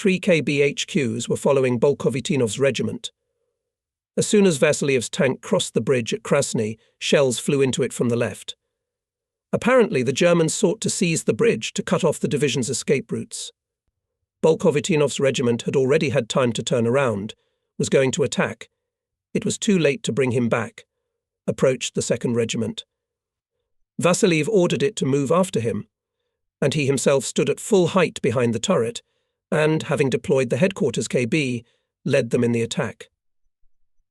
3 KBHQs were following Bolkovitinov's regiment. As soon as Vasiliev's tank crossed the bridge at Krasny, shells flew into it from the left. Apparently, the Germans sought to seize the bridge to cut off the division's escape routes. Bolkovitinov's regiment had already had time to turn around, was going to attack. It was too late to bring him back. Approached the 2nd Regiment. Vasiliev ordered it to move after him, and he himself stood at full height behind the turret, and, having deployed the headquarters KB, led them in the attack.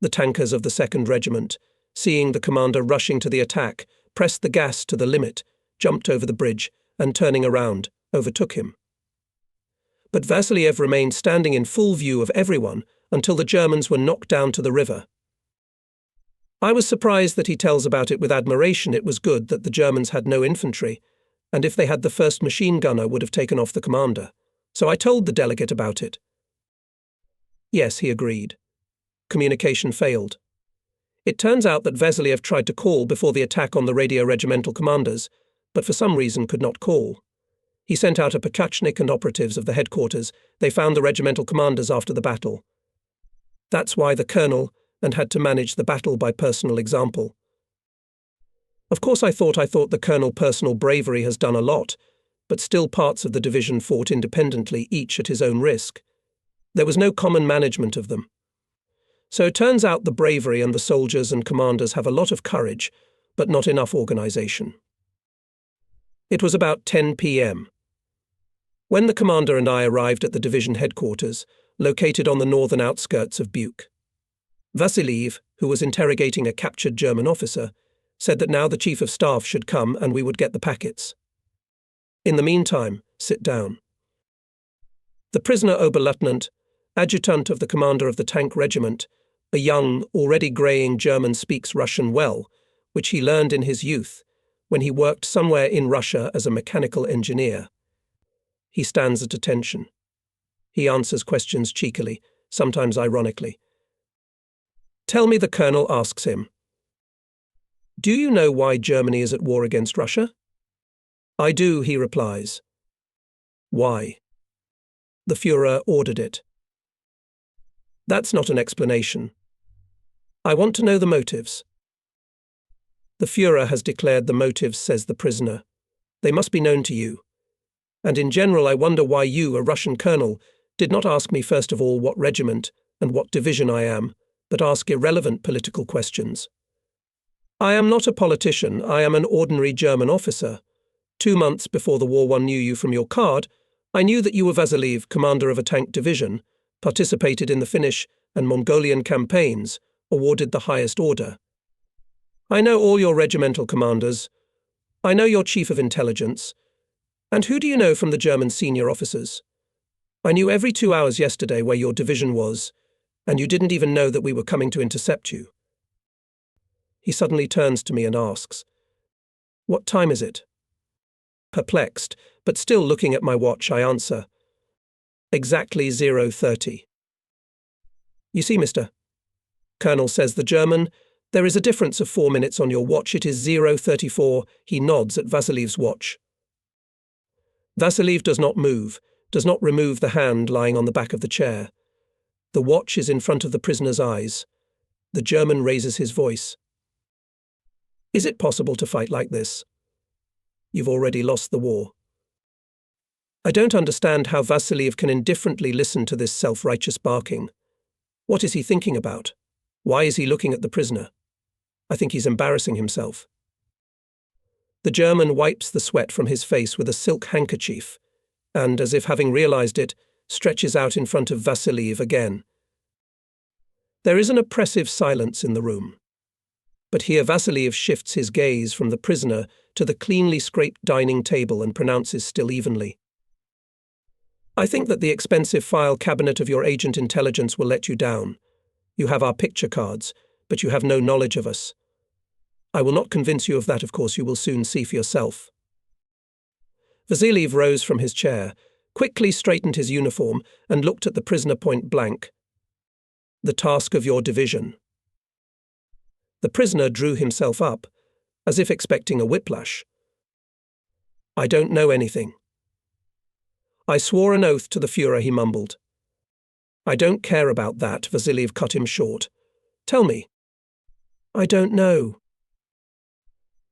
The tankers of the 2nd Regiment, seeing the commander rushing to the attack, pressed the gas to the limit, jumped over the bridge, and turning around, overtook him. But Vasiliev remained standing in full view of everyone until the Germans were knocked down to the river. I was surprised that he tells about it with admiration. It was good that the Germans had no infantry, and if they had the first machine gunner would have taken off the commander. So I told the delegate about it. Yes, he agreed. Communication failed. It turns out that Vasiliev tried to call before the attack on the radio regimental commanders, but for some reason could not call. He sent out a Pakachnik and operatives of the headquarters. They found the regimental commanders after the battle. That's why the colonel and had to manage the battle by personal example. Of course I thought the colonel personal bravery has done a lot, but still parts of the division fought independently, each at his own risk. There was no common management of them. So it turns out the bravery and the soldiers and commanders have a lot of courage, but not enough organization. It was about 10 p.m. when the commander and I arrived at the division headquarters, located on the northern outskirts of Buke. Vasiliev, who was interrogating a captured German officer, said that now the chief of staff should come and we would get the packets. In the meantime, sit down. The prisoner Oberleutnant, adjutant of the commander of the tank regiment, a young, already greying German, speaks Russian well, which he learned in his youth, when he worked somewhere in Russia as a mechanical engineer. He stands at attention. He answers questions cheekily, sometimes ironically. Tell me, the colonel asks him. Do you know why Germany is at war against Russia? I do, he replies. Why? The Führer ordered it. That's not an explanation. I want to know the motives. The Führer has declared the motives, says the prisoner. They must be known to you. And in general, I wonder why you, a Russian colonel, did not ask me first of all what regiment and what division I am, but ask irrelevant political questions. I am not a politician, I am an ordinary German officer. 2 months before the war one knew you from your card, I knew that you were Vasiliev, commander of a tank division, participated in the Finnish and Mongolian campaigns, awarded the highest order. I know all your regimental commanders. I know your chief of intelligence. And who do you know from the German senior officers? I knew every 2 hours yesterday where your division was, and you didn't even know that we were coming to intercept you. He suddenly turns to me and asks, What time is it? Perplexed, but still looking at my watch, I answer, Exactly 0:30. You see, Mr. Colonel, says the German, there is a difference of 4 minutes on your watch. It is 0:34. He nods at Vasiliev's watch. Vasiliev does not move, does not remove the hand lying on the back of the chair. The watch is in front of the prisoner's eyes. The German raises his voice. Is it possible to fight like this? You've already lost the war. I don't understand how Vasiliev can indifferently listen to this self-righteous barking. What is he thinking about? Why is he looking at the prisoner? I think he's embarrassing himself. The German wipes the sweat from his face with a silk handkerchief, and, as if having realized it, stretches out in front of Vasiliev again. There is an oppressive silence in the room. But here Vasiliev shifts his gaze from the prisoner to the cleanly scraped dining table and pronounces still evenly. I think that the expensive file cabinet of your agent intelligence will let you down. You have our picture cards, but you have no knowledge of us. I will not convince you of that, of course, you will soon see for yourself. Vasiliev rose from his chair, quickly straightened his uniform, and looked at the prisoner point blank. The task of your division. The prisoner drew himself up, as if expecting a whiplash. I don't know anything. I swore an oath to the Führer, he mumbled. I don't care about that, Vasiliev cut him short. Tell me. I don't know.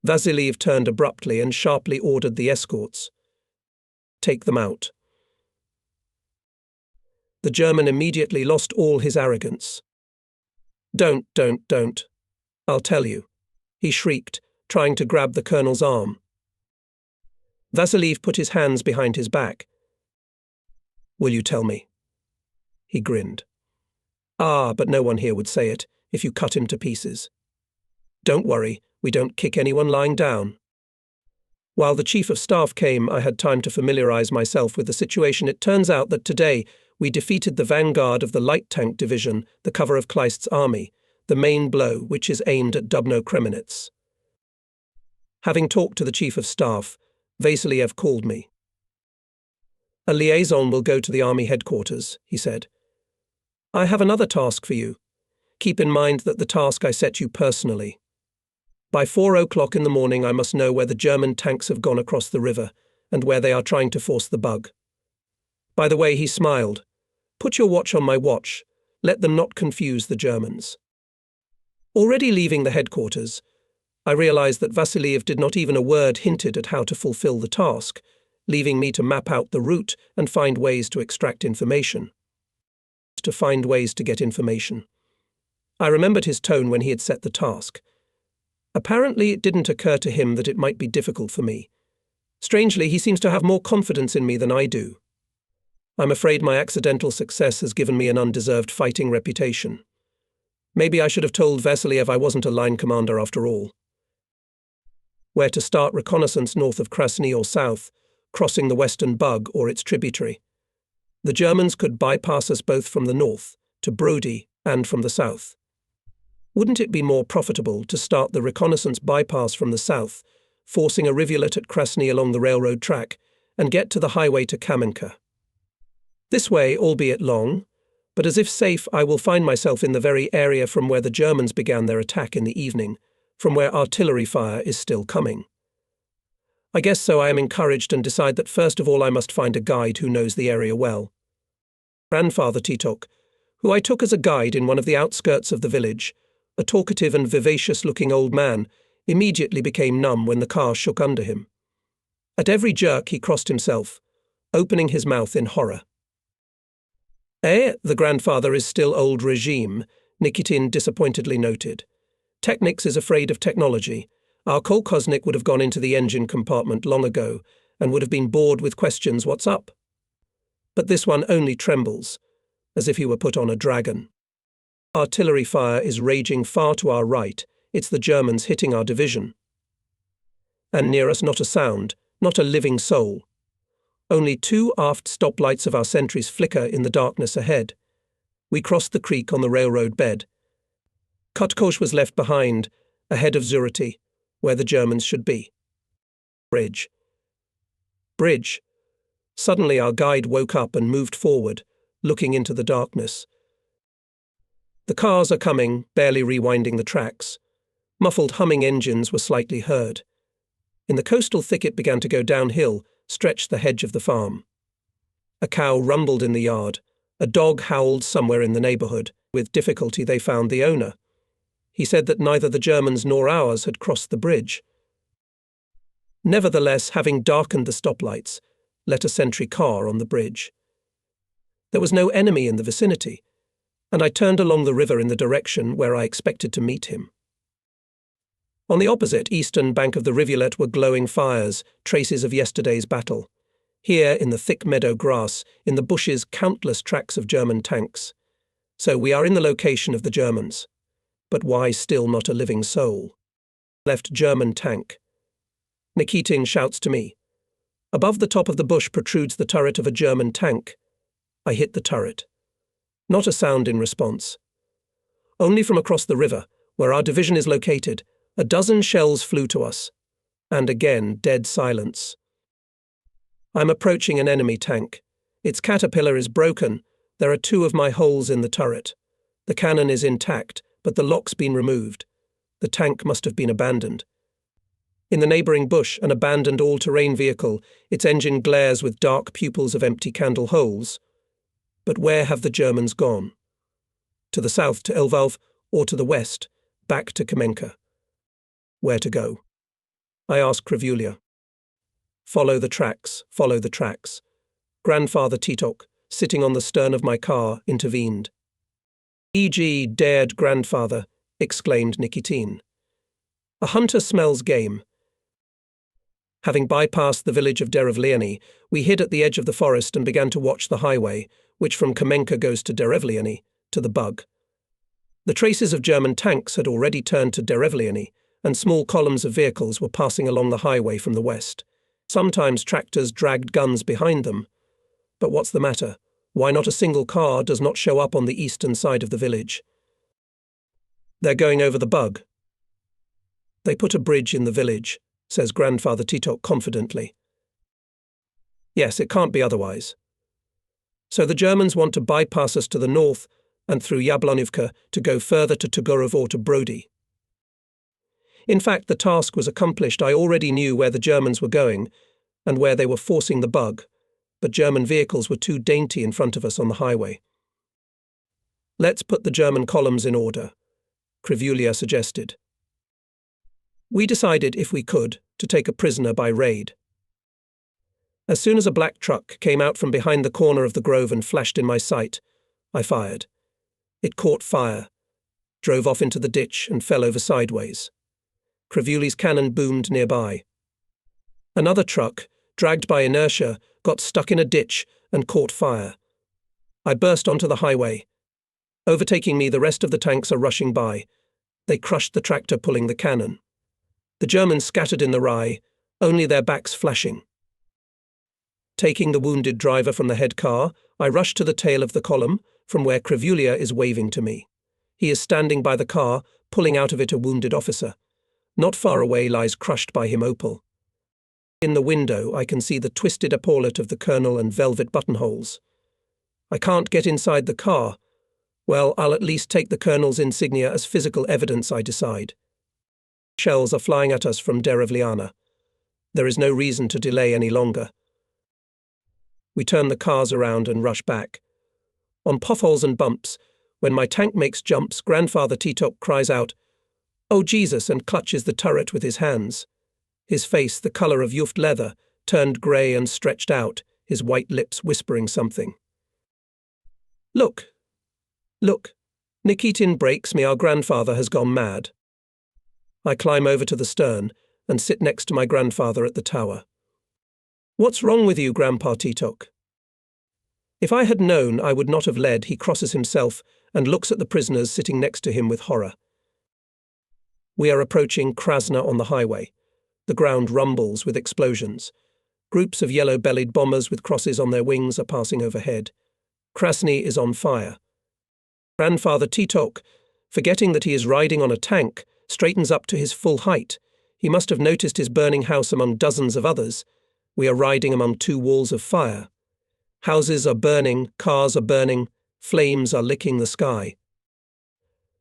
Vasiliev turned abruptly and sharply ordered the escorts. Take them out. The German immediately lost all his arrogance. Don't. I'll tell you, he shrieked, trying to grab the colonel's arm. Vasiliev put his hands behind his back. Will you tell me? He grinned. Ah, but no one here would say it if you cut him to pieces. Don't worry, we don't kick anyone lying down. While the Chief of Staff came, I had time to familiarize myself with the situation. It turns out that today we defeated the vanguard of the Light Tank Division, the cover of Kleist's army, the main blow which is aimed at Dubno-Kremenets. Having talked to the Chief of Staff, Vasiliev called me. A liaison will go to the army headquarters, he said. I have another task for you. Keep in mind that the task I set you personally. By 4 o'clock in the morning I must know where the German tanks have gone across the river and where they are trying to force the bug. By the way, he smiled. Put your watch on my watch. Let them not confuse the Germans. Already leaving the headquarters, I realized that Vasiliev did not even a word hinted at how to fulfill the task, leaving me to map out the route and find ways to extract information. To find ways to get information. I remembered his tone when he had set the task. Apparently, it didn't occur to him that it might be difficult for me. Strangely, he seems to have more confidence in me than I do. I'm afraid my accidental success has given me an undeserved fighting reputation. Maybe I should have told Vasiliev I wasn't a line commander after all. Where to start reconnaissance north of Krasny or south, crossing the Western Bug or its tributary. The Germans could bypass us both from the north, to Broady, and from the south. Wouldn't it be more profitable to start the reconnaissance bypass from the south, forcing a rivulet at Krasny along the railroad track, and get to the highway to Kamenka? This way, albeit long, but as if safe, I will find myself in the very area from where the Germans began their attack in the evening, from where artillery fire is still coming. I guess so. I am encouraged and decide that first of all I must find a guide who knows the area well. Grandfather Titok, who I took as a guide in one of the outskirts of the village, a talkative and vivacious-looking old man, immediately became numb when the car shook under him. At every jerk he crossed himself, opening his mouth in horror. The grandfather is still old regime, Nikitin disappointedly noted. Technics is afraid of technology. Our kolkhoznik would have gone into the engine compartment long ago and would have been bored with questions, what's up? But this one only trembles, as if he were put on a dragon. Artillery fire is raging far to our right. It's the Germans hitting our division. And near us not a sound, not a living soul. Only 2 aft stoplights of our sentries flicker in the darkness ahead. We crossed the creek on the railroad bed. Kutkosh was left behind, ahead of Zuriti, where the Germans should be. Bridge. Bridge. Suddenly our guide woke up and moved forward, looking into the darkness. The cars are coming, barely rewinding the tracks. Muffled humming engines were slightly heard. In the coastal thicket began to go downhill, stretched the hedge of the farm. A cow rumbled in the yard. A dog howled somewhere in the neighborhood. With difficulty they found the owner. He said that neither the Germans nor ours had crossed the bridge. Nevertheless, having darkened the stoplights, let a sentry car on the bridge. There was no enemy in the vicinity, and I turned along the river in the direction where I expected to meet him. On the opposite eastern bank of the rivulet were glowing fires, traces of yesterday's battle. Here, in the thick meadow grass, in the bushes, countless tracks of German tanks. So we are in the location of the Germans. But why still not a living soul? Left German tank. Nikitin shouts to me. Above the top of the bush protrudes the turret of a German tank. I hit the turret. Not a sound in response. Only from across the river, where our division is located, a dozen shells flew to us. And again, dead silence. I'm approaching an enemy tank. Its caterpillar is broken. There are 2 of my holes in the turret. The cannon is intact, but the lock's been removed. The tank must have been abandoned. In the neighbouring bush, an abandoned all-terrain vehicle, its engine glares with dark pupils of empty candle holes. But where have the Germans gone? To the south to Lvov, or to the west, back to Kamenka? Where to go? I asked Krivulia. Follow the tracks, follow the tracks. Grandfather Titok, sitting on the stern of my car, intervened. E.g. dared grandfather, exclaimed Nikitin. A hunter smells game. Having bypassed the village of Derevliany, we hid at the edge of the forest and began to watch the highway, which from Kamenka goes to Derevliany, to the Bug. The traces of German tanks had already turned to Derevliany, and small columns of vehicles were passing along the highway from the west. Sometimes tractors dragged guns behind them. But what's the matter? Why not a single car does not show up on the eastern side of the village? They're going over the Bug. They put a bridge in the village, says Grandfather Titok confidently. Yes, it can't be otherwise. So the Germans want to bypass us to the north and through Yablonivka to go further to Tugurov or to Broady. In fact, the task was accomplished. I already knew where the Germans were going and where they were forcing the Bug, but German vehicles were too dainty in front of us on the highway. Let's put the German columns in order, Krivulia suggested. We decided, if we could, to take a prisoner by raid. As soon as a black truck came out from behind the corner of the grove and flashed in my sight, I fired. It caught fire, drove off into the ditch and fell over sideways. Krivuli's cannon boomed nearby. Another truck, dragged by inertia, got stuck in a ditch and caught fire. I burst onto the highway. Overtaking me, the rest of the tanks are rushing by. They crushed the tractor pulling the cannon. The Germans scattered in the rye, only their backs flashing. Taking the wounded driver from the head car, I rush to the tail of the column, from where Krivulia is waving to me. He is standing by the car, pulling out of it a wounded officer. Not far away lies crushed by him Opal. In the window I can see the twisted epaulet of the colonel and velvet buttonholes. I can't get inside the car. Well, I'll at least take the colonel's insignia as physical evidence, I decide. Shells are flying at us from Derevliana. There is no reason to delay any longer. We turn the cars around and rush back. On potholes and bumps, when my tank makes jumps, Grandfather Titok cries out, "Oh Jesus," and clutches the turret with his hands. His face, the colour of Yuft leather, turned grey and stretched out, his white lips whispering something. Look, look, Nikitin breaks me, our grandfather has gone mad. I climb over to the stern and sit next to my grandfather at the tower. What's wrong with you, Grandpa Titok? If I had known, I would not have led. He crosses himself and looks at the prisoners sitting next to him with horror. We are approaching Krasna on the highway. The ground rumbles with explosions. Groups of yellow-bellied bombers with crosses on their wings are passing overhead. Krasny is on fire. Grandfather Titok, forgetting that he is riding on a tank, straightens up to his full height. He must have noticed his burning house among dozens of others. We are riding among two walls of fire. Houses are burning, cars are burning, flames are licking the sky.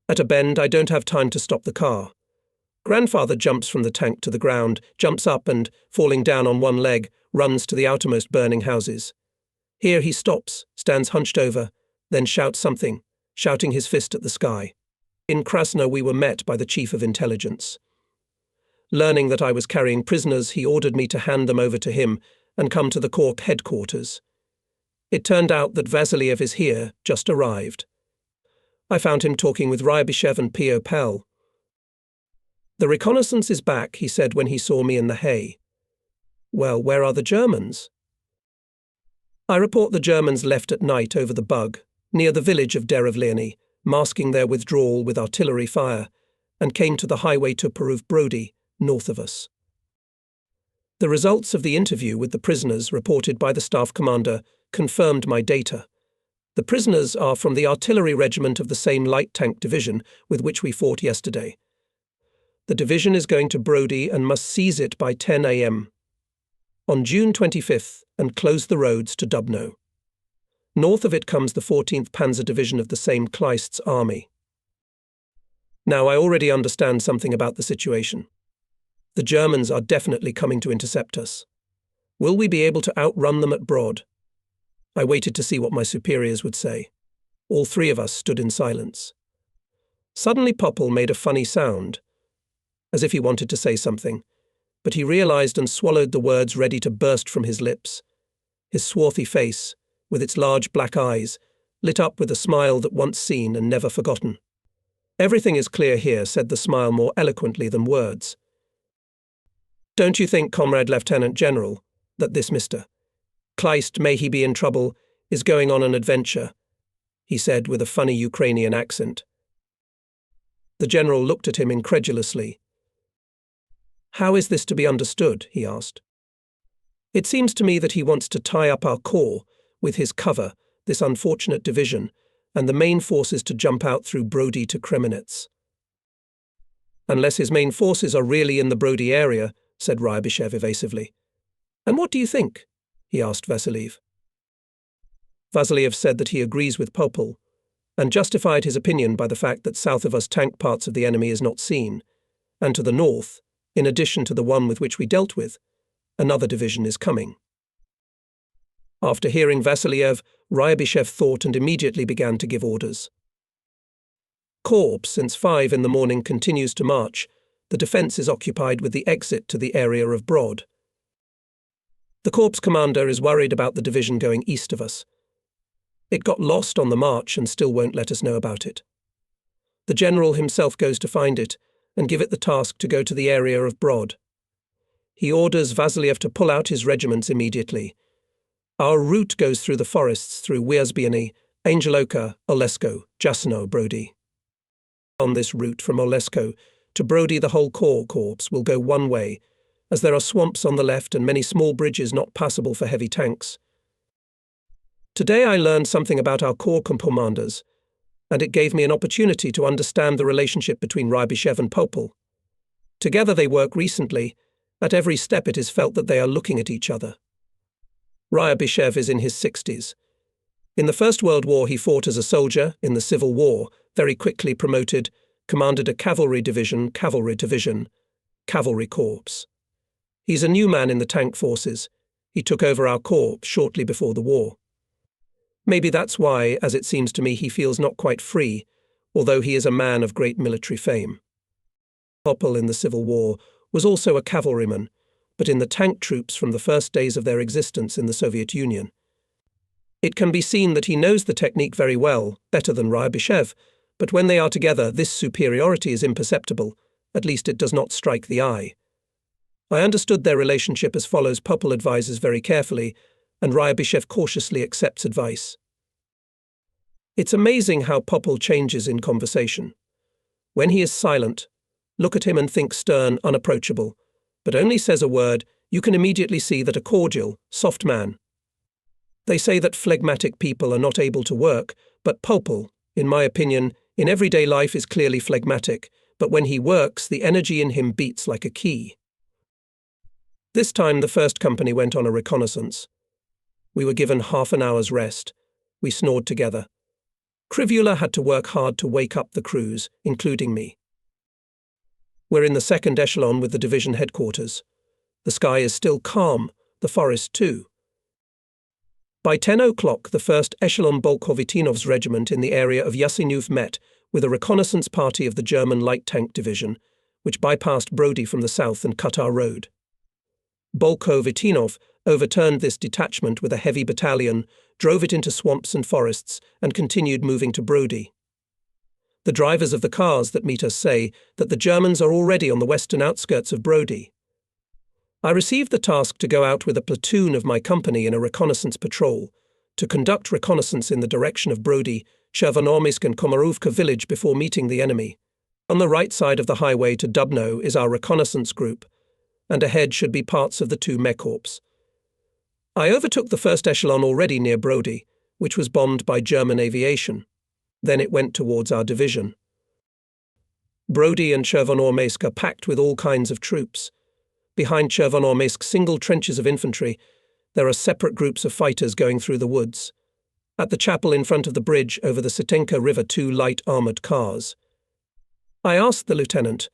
At a bend, I don't have time to stop the car. Grandfather jumps from the tank to the ground, jumps up and, falling down on one leg, runs to the outermost burning houses. Here he stops, stands hunched over, then shouts something, shouting his fist at the sky. In Krasna we were met by the chief of intelligence. Learning that I was carrying prisoners, he ordered me to hand them over to him and come to the Corps headquarters. It turned out that Vasiliev is here, just arrived. I found him talking with Ryabyshev and P.O. Pell. The reconnaissance is back, he said when he saw me in the hay. Well, where are the Germans? I report the Germans left at night over the Bug, near the village of Derevliany, masking their withdrawal with artillery fire, and came to the highway to Broady, north of us. The results of the interview with the prisoners reported by the staff commander confirmed my data. The prisoners are from the artillery regiment of the same light tank division with which we fought yesterday. The division is going to Broady and must seize it by 10 a.m. on June 25th and close the roads to Dubno. North of it comes the 14th Panzer Division of the same Kleist's army. Now I already understand something about the situation. The Germans are definitely coming to intercept us. Will we be able to outrun them at Broad? I waited to see what my superiors would say. All three of us stood in silence. Suddenly Popple made a funny sound, as if he wanted to say something, but he realized and swallowed the words ready to burst from his lips. His swarthy face, with its large black eyes, lit up with a smile that once seen and never forgotten. "Everything is clear here," said the smile more eloquently than words. "Don't you think, Comrade Lieutenant General, that this Mr. Kleist, may he be in trouble, is going on an adventure?" he said with a funny Ukrainian accent. The general looked at him incredulously. "How is this to be understood?" he asked. "It seems to me that he wants to tie up our corps with his cover, this unfortunate division, and the main forces to jump out through Broady to Kremenets." "Unless his main forces are really in the Broady area," said Ryabyshev evasively. "And what do you think?" he asked Vasiliev. Vasiliev said that he agrees with Popple, and justified his opinion by the fact that south of us tank parts of the enemy is not seen, and to the north, in addition to the one with which we dealt with, another division is coming. After hearing Vasiliev, Ryabyshev thought and immediately began to give orders. "Corps, since 5 in the morning, continues to march. The defence is occupied with the exit to the area of Broad. The corps commander is worried about the division going east of us. It got lost on the march and still won't let us know about it. The general himself goes to find it and give it the task to go to the area of Broad. He orders Vasiliev to pull out his regiments immediately. Our route goes through the forests through Wierzbiany, Angeloka, Olesko, Jasno, Broady. On this route from Olesko to Broady, the whole corps will go one way, as there are swamps on the left and many small bridges not passable for heavy tanks. Today I learned something about our corps commanders, and it gave me an opportunity to understand the relationship between Ryabyshev and Popple. Together they work recently. At every step it is felt that they are looking at each other. Ryabyshev is in his 60s. In the First World War he fought as a soldier, in the Civil War, very quickly promoted, commanded a cavalry corps. He's a new man in the tank forces. He took over our corps shortly before the war. Maybe that's why, as it seems to me, he feels not quite free, although he is a man of great military fame. Popple in the Civil War was also a cavalryman, but in the tank troops from the first days of their existence in the Soviet Union. It can be seen that he knows the technique very well, better than Ryabyshev, but when they are together, this superiority is imperceptible, at least it does not strike the eye. I understood their relationship as follows: Popple advises very carefully, and Ryabyshev cautiously accepts advice. It's amazing how Popple changes in conversation. When he is silent, look at him and think stern, unapproachable, but only says a word, you can immediately see that a cordial, soft man. They say that phlegmatic people are not able to work, but Popple, in my opinion, in everyday life is clearly phlegmatic, but when he works, the energy in him beats like a key. This time the first company went on a reconnaissance. We were given half an hour's rest. We snored together. Krivula had to work hard to wake up the crews, including me. We're in the second echelon with the division headquarters. The sky is still calm, the forest too. By 10 o'clock, the first echelon Bolkovitinov's regiment in the area of Yasenyuv met with a reconnaissance party of the German light tank division, which bypassed Broady from the south and cut our road. Bolkovitinov overturned this detachment with a heavy battalion, drove it into swamps and forests, and continued moving to Broady. The drivers of the cars that meet us say that the Germans are already on the western outskirts of Broady. I received the task to go out with a platoon of my company in a reconnaissance patrol, to conduct reconnaissance in the direction of Broady, Chervonormysk and Komarovka village before meeting the enemy. On the right side of the highway to Dubno is our reconnaissance group, and ahead should be parts of the two Mekorps. I overtook the first echelon already near Broady, which was bombed by German aviation. Then it went towards our division. Broady and Chervonormysk are packed with all kinds of troops. Behind Chervonormysk single trenches of infantry, there are separate groups of fighters going through the woods. At the chapel in front of the bridge over the Sitenka River, 2 light armoured cars. I asked the lieutenant,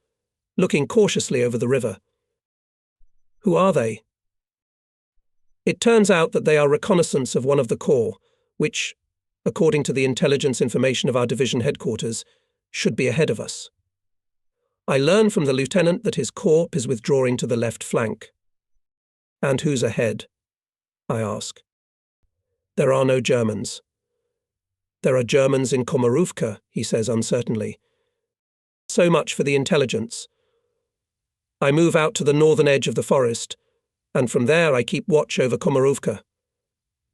looking cautiously over the river, Who are they? It turns out that they are reconnaissance of one of the corps, which, according to the intelligence information of our division headquarters, should be ahead of us. I learn from the lieutenant that his corps is withdrawing to the left flank. And who's ahead? I ask. There are no Germans. There are Germans in Komorówka, he says uncertainly. So much for the intelligence. I move out to the northern edge of the forest, and from there I keep watch over Komorówka.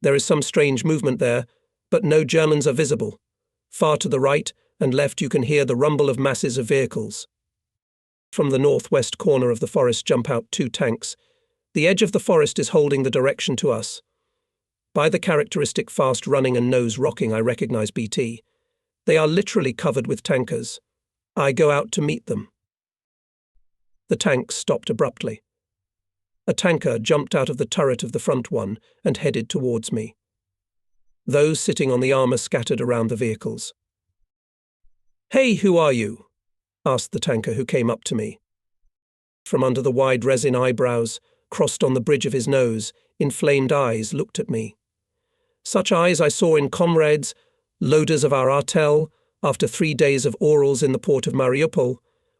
There is some strange movement there, but no Germans are visible. Far to the right and left you can hear the rumble of masses of vehicles. From the northwest corner of the forest jump out 2 tanks. The edge of the forest is holding the direction to us. By the characteristic fast running and nose rocking I recognize BT. They are literally covered with tankers. I go out to meet them. The tanks stopped abruptly. A tanker jumped out of the turret of the front one and headed towards me. Those sitting on the armour scattered around the vehicles. "Hey, who are you?" asked the tanker who came up to me. From under the wide resin eyebrows, crossed on the bridge of his nose, inflamed eyes looked at me. Such eyes I saw in comrades, loaders of our artel, after 3 days of orals in the port of Mariupol,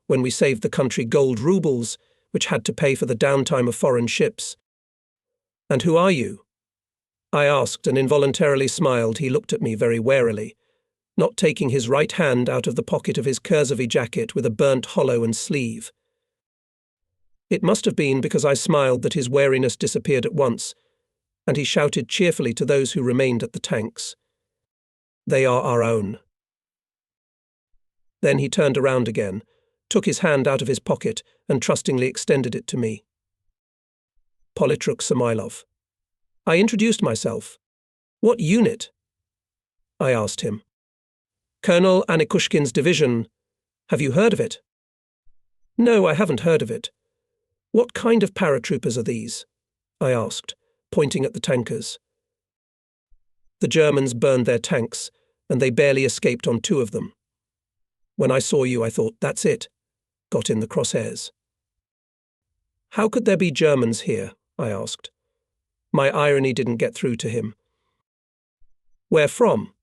when we saved the country gold rubles, which had to pay for the downtime of foreign ships. "And who are you?" I asked and involuntarily smiled. He looked at me very warily, not taking his right hand out of the pocket of his Kurzovy jacket with a burnt hollow and sleeve. It must have been because I smiled that his wariness disappeared at once, and he shouted cheerfully to those who remained at the tanks. "They are our own." Then he turned around again, took his hand out of his pocket and trustingly extended it to me. Politruk Samylov. I introduced myself. "What unit?" I asked him. "Colonel Anikushkin's division. Have you heard of it?" "No, I haven't heard of it." "What kind of paratroopers are these?" I asked, pointing at the tankers. The Germans burned their tanks, and they barely escaped on 2 of them. When I saw you, I thought, that's it. Got in the crosshairs. "How could there be Germans here?" I asked. My irony didn't get through to him. "Where from?"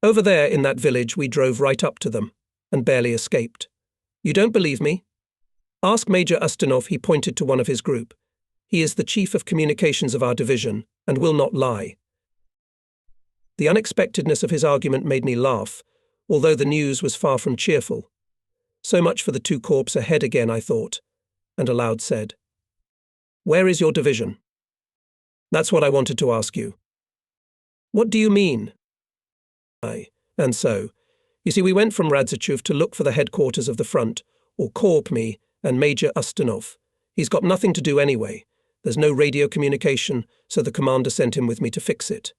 "Over there in that village we drove right up to them, and barely escaped. You don't believe me? Ask Major Ustinov." He pointed to one of his group. "He is the chief of communications of our division, and will not lie." The unexpectedness of his argument made me laugh, although the news was far from cheerful. So much for the 2 corps ahead again, I thought, and aloud said, "Where is your division?" "That's what I wanted to ask you." "What do you mean?" And so, you see, we went from Radzichev to look for the headquarters of the front, or Corp me, and Major Ustinov. He's got nothing to do anyway. There's no radio communication, so the commander sent him with me to fix it.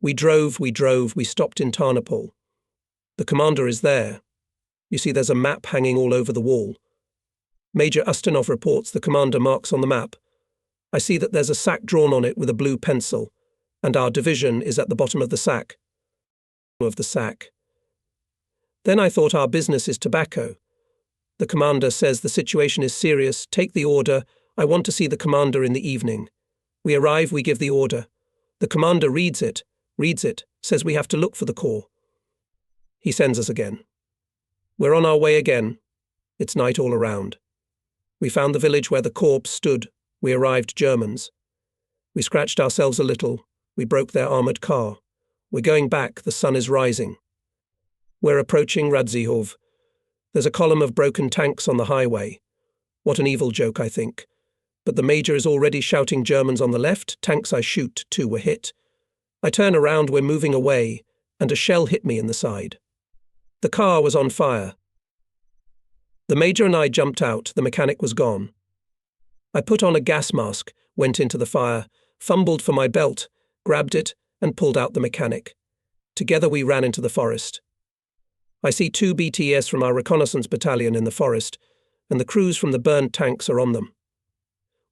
We drove, we stopped in Tarnopol. The commander is there. You see, there's a map hanging all over the wall. Major Ustinov reports the commander marks on the map. I see that there's a sack drawn on it with a blue pencil, and our division is at the bottom of the sack. Then I thought our business is tobacco. The commander says the situation is serious, take the order, I want to see the commander in the evening. We arrive, we give the order. The commander reads it, says we have to look for the corps. He sends us again. We're on our way again. It's night all around. We found the village where the corps stood. We arrived Germans. We scratched ourselves a little. We broke their armoured car. We're going back, the sun is rising. We're approaching Radzihov. There's a column of broken tanks on the highway. What an evil joke, I think. But the major is already shouting Germans on the left, tanks I shoot, 2 were hit. I turn around, we're moving away, and a shell hit me in the side. The car was on fire. The major and I jumped out, the mechanic was gone. I put on a gas mask, went into the fire, fumbled for my belt, grabbed it, and pulled out the mechanic. Together we ran into the forest. I see 2 BTS from our reconnaissance battalion in the forest, and the crews from the burned tanks are on them.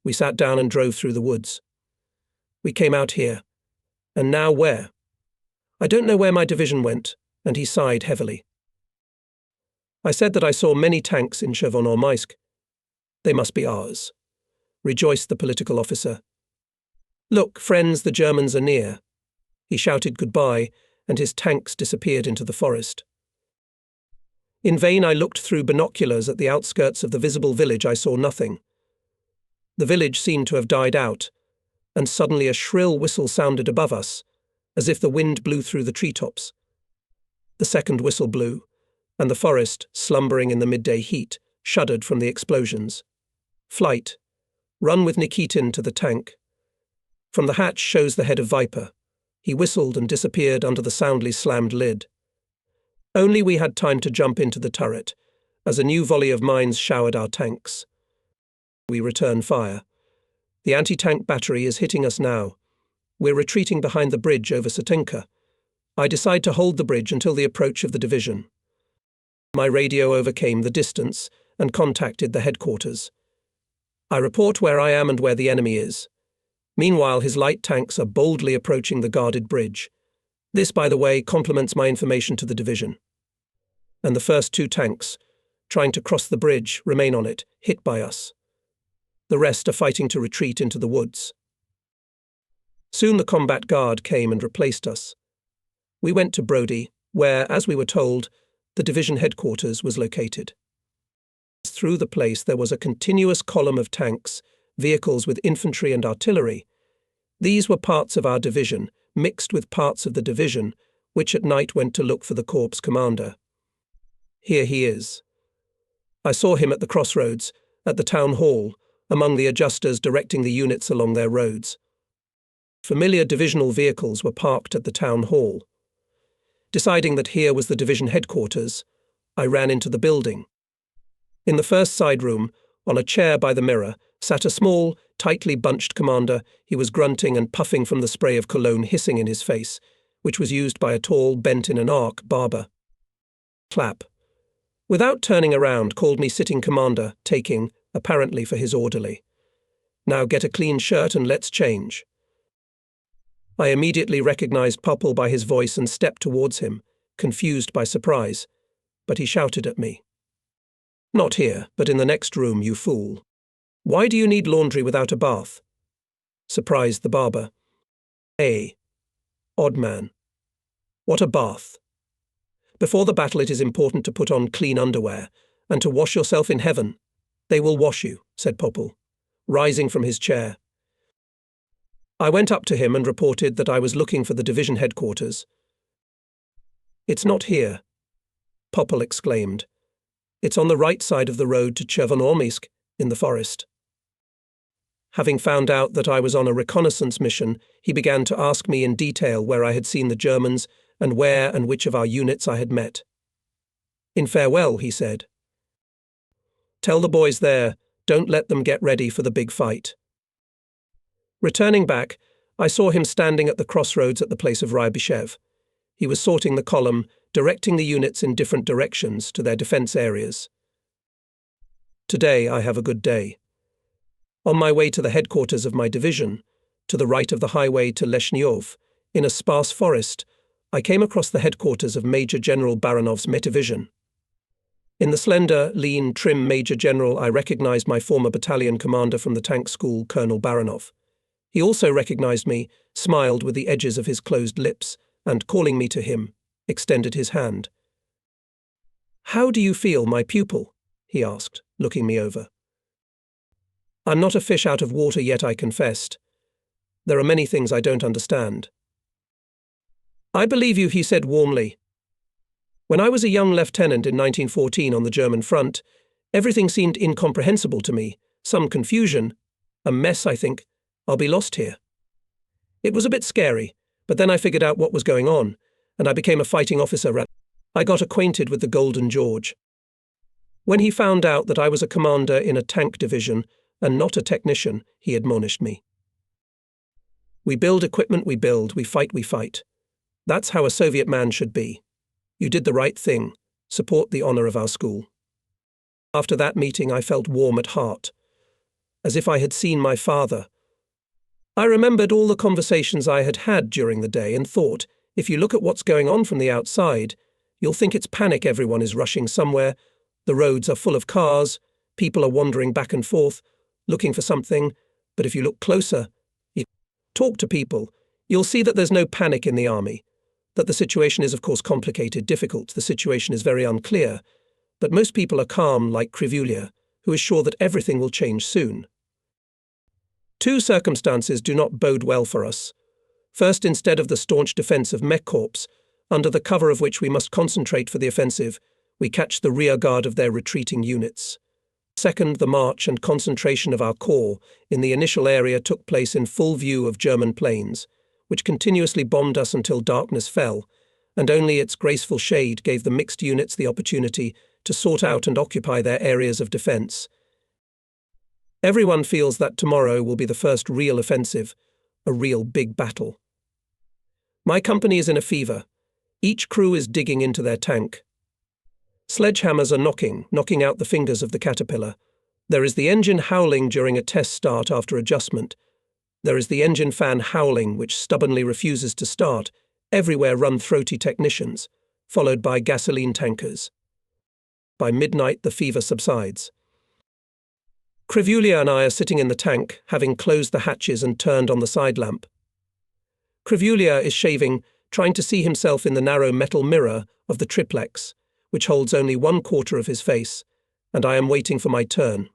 We sat down and drove through the woods. We came out here. And now where? I don't know where my division went, and he sighed heavily. I said that I saw many tanks in Chevonormysk. They must be ours. rejoiced the political officer. Look, friends, the Germans are near. He shouted goodbye, and his tanks disappeared into the forest. In vain I looked through binoculars at the outskirts of the visible village. I saw nothing. The village seemed to have died out, and suddenly a shrill whistle sounded above us, as if the wind blew through the treetops. The second whistle blew, and the forest, slumbering in the midday heat, shuddered from the explosions. Flight. Run with Nikitin to the tank. From the hatch shows the head of Viper. He whistled and disappeared under the soundly slammed lid. Only we had time to jump into the turret, as a new volley of mines showered our tanks. We return fire. The anti-tank battery is hitting us now. We're retreating behind the bridge over Satinka. I decide to hold the bridge until the approach of the division. My radio overcame the distance and contacted the headquarters. I report where I am and where the enemy is. Meanwhile, his light tanks are boldly approaching the guarded bridge. This, by the way, complements my information to the division. And the first two tanks, trying to cross the bridge, remain on it, hit by us. The rest are fighting to retreat into the woods. Soon the combat guard came and replaced us. We went to Broady, where, as we were told, the division headquarters was located. Through the place there was a continuous column of tanks, vehicles with infantry and artillery. These were parts of our division, mixed with parts of the division, which at night went to look for the corps commander. Here he is. I saw him at the crossroads, at the town hall, among the adjusters directing the units along their roads. Familiar divisional vehicles were parked at the town hall. Deciding that here was the division headquarters, I ran into the building. In the first side room, on a chair by the mirror, sat a small, tightly bunched commander. He was grunting and puffing from the spray of cologne hissing in his face, which was used by a tall, bent-in-an-arc barber. Clap. Without turning around, called me sitting commander, taking, apparently for his orderly. Now get a clean shirt and let's change. I immediately recognized Popple by his voice and stepped towards him, confused by surprise, but he shouted at me. Not here, but in the next room, you fool. Why do you need laundry without a bath? Surprised the barber. Odd man. What a bath. Before the battle it is important to put on clean underwear, and to wash yourself in heaven. They will wash you, said Popple, rising from his chair. I went up to him and reported that I was looking for the division headquarters. It's not here, Popple exclaimed. It's on the right side of the road to Chervonormysk, in the forest. Having found out that I was on a reconnaissance mission, he began to ask me in detail where I had seen the Germans and where and which of our units I had met. In farewell, he said. Tell the boys there, don't let them get ready for the big fight. Returning back, I saw him standing at the crossroads at the place of Rybyshev. He was sorting the column, directing the units in different directions to their defence areas. Today I have a good day. On my way to the headquarters of my division, to the right of the highway to Leshnyov, in a sparse forest, I came across the headquarters of Major General Baranov's Metavision. In the slender, lean, trim Major General I recognized my former battalion commander from the tank school, Colonel Baranov. He also recognized me, smiled with the edges of his closed lips, and, calling me to him, extended his hand. How do you feel, my pupil? He asked, looking me over. I'm not a fish out of water yet, I confessed. There are many things I don't understand. I believe you, he said warmly. When I was a young lieutenant in 1914 on the German front, everything seemed incomprehensible to me, some confusion, a mess, I think. I'll be lost here. It was a bit scary, but then I figured out what was going on, and I became a fighting officer. I got acquainted with the Golden George. When he found out that I was a commander in a tank division and not a technician, he admonished me. We build equipment, we build, we fight, we fight. That's how a Soviet man should be. You did the right thing. Support the honor of our school. After that meeting, I felt warm at heart, as if I had seen my father. I remembered all the conversations I had had during the day and thought, if you look at what's going on from the outside, you'll think it's panic. Everyone is rushing somewhere. The roads are full of cars. People are wandering back and forth. looking for something, but if you look closer, you talk to people, you'll see that there's no panic in the army, that the situation is of course complicated, difficult, the situation is very unclear, but most people are calm like Crivulia, who is sure that everything will change soon. Two circumstances do not bode well for us. First, instead of the staunch defence of Mech Corps, under the cover of which we must concentrate for the offensive, we catch the rear guard of their retreating units. Second, the march and concentration of our corps in the initial area took place in full view of German planes, which continuously bombed us until darkness fell, and only its graceful shade gave the mixed units the opportunity to sort out and occupy their areas of defence. Everyone feels that tomorrow will be the first real offensive, a real big battle. My company is in a fever. Each crew is digging into their tank. Sledgehammers are knocking out the fingers of the caterpillar. There is the engine howling during a test start after adjustment. There is the engine fan howling, which stubbornly refuses to start. Everywhere run throaty technicians, followed by gasoline tankers. By midnight, the fever subsides. Crivulia and I are sitting in the tank, having closed the hatches and turned on the side lamp. Crivulia is shaving, trying to see himself in the narrow metal mirror of the triplex, which holds only 1/4 of his face, and I am waiting for my turn.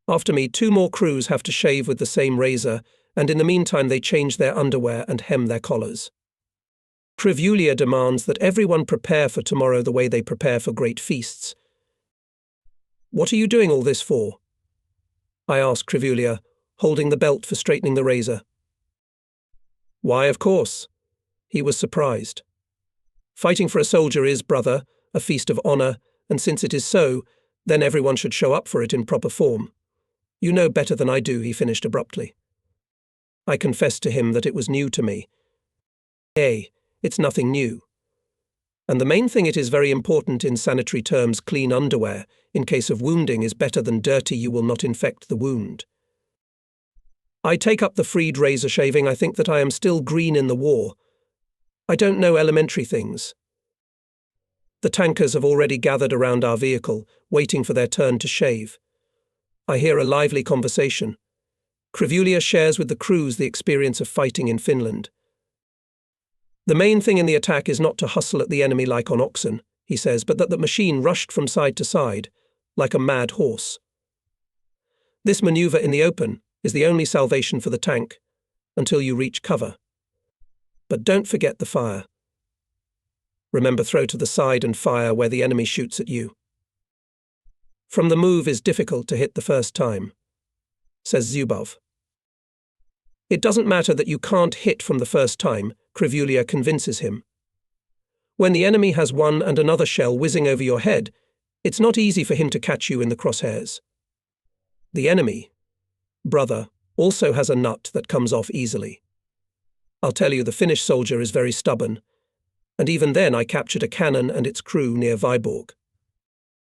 After me, 2 more crews have to shave with the same razor, and in the meantime they change their underwear and hem their collars. Crivulia demands that everyone prepare for tomorrow the way they prepare for great feasts. "What are you doing all this for?" I ask Crivulia, holding the belt for straightening the razor. "Why, of course." He was surprised. "Fighting for a soldier is, brother, a feast of honour, and since it is so, then everyone should show up for it in proper form. You know better than I do," he finished abruptly. I confessed to him that it was new to me. It's nothing new. And the main thing, it is very important in sanitary terms, clean underwear, in case of wounding, is better than dirty. You will not infect the wound. I take up the freed razor shaving. I think that I am still green in the war. I don't know elementary things. The tankers have already gathered around our vehicle, waiting for their turn to shave. I hear a lively conversation. Crivulia shares with the crews the experience of fighting in Finland. "The main thing in the attack is not to hustle at the enemy like on oxen," he says, "but that the machine rushed from side to side, like a mad horse. This maneuver in the open is the only salvation for the tank, until you reach cover. But don't forget the fire. Remember, throw to the side and fire where the enemy shoots at you. From the move is difficult to hit the first time," says Zubov. "It doesn't matter that you can't hit from the first time," Crivulia convinces him. "When the enemy has one and another shell whizzing over your head, it's not easy for him to catch you in the crosshairs. The enemy, brother, also has a nut that comes off easily. I'll tell you, the Finnish soldier is very stubborn, and even then I captured a cannon and its crew near Viborg."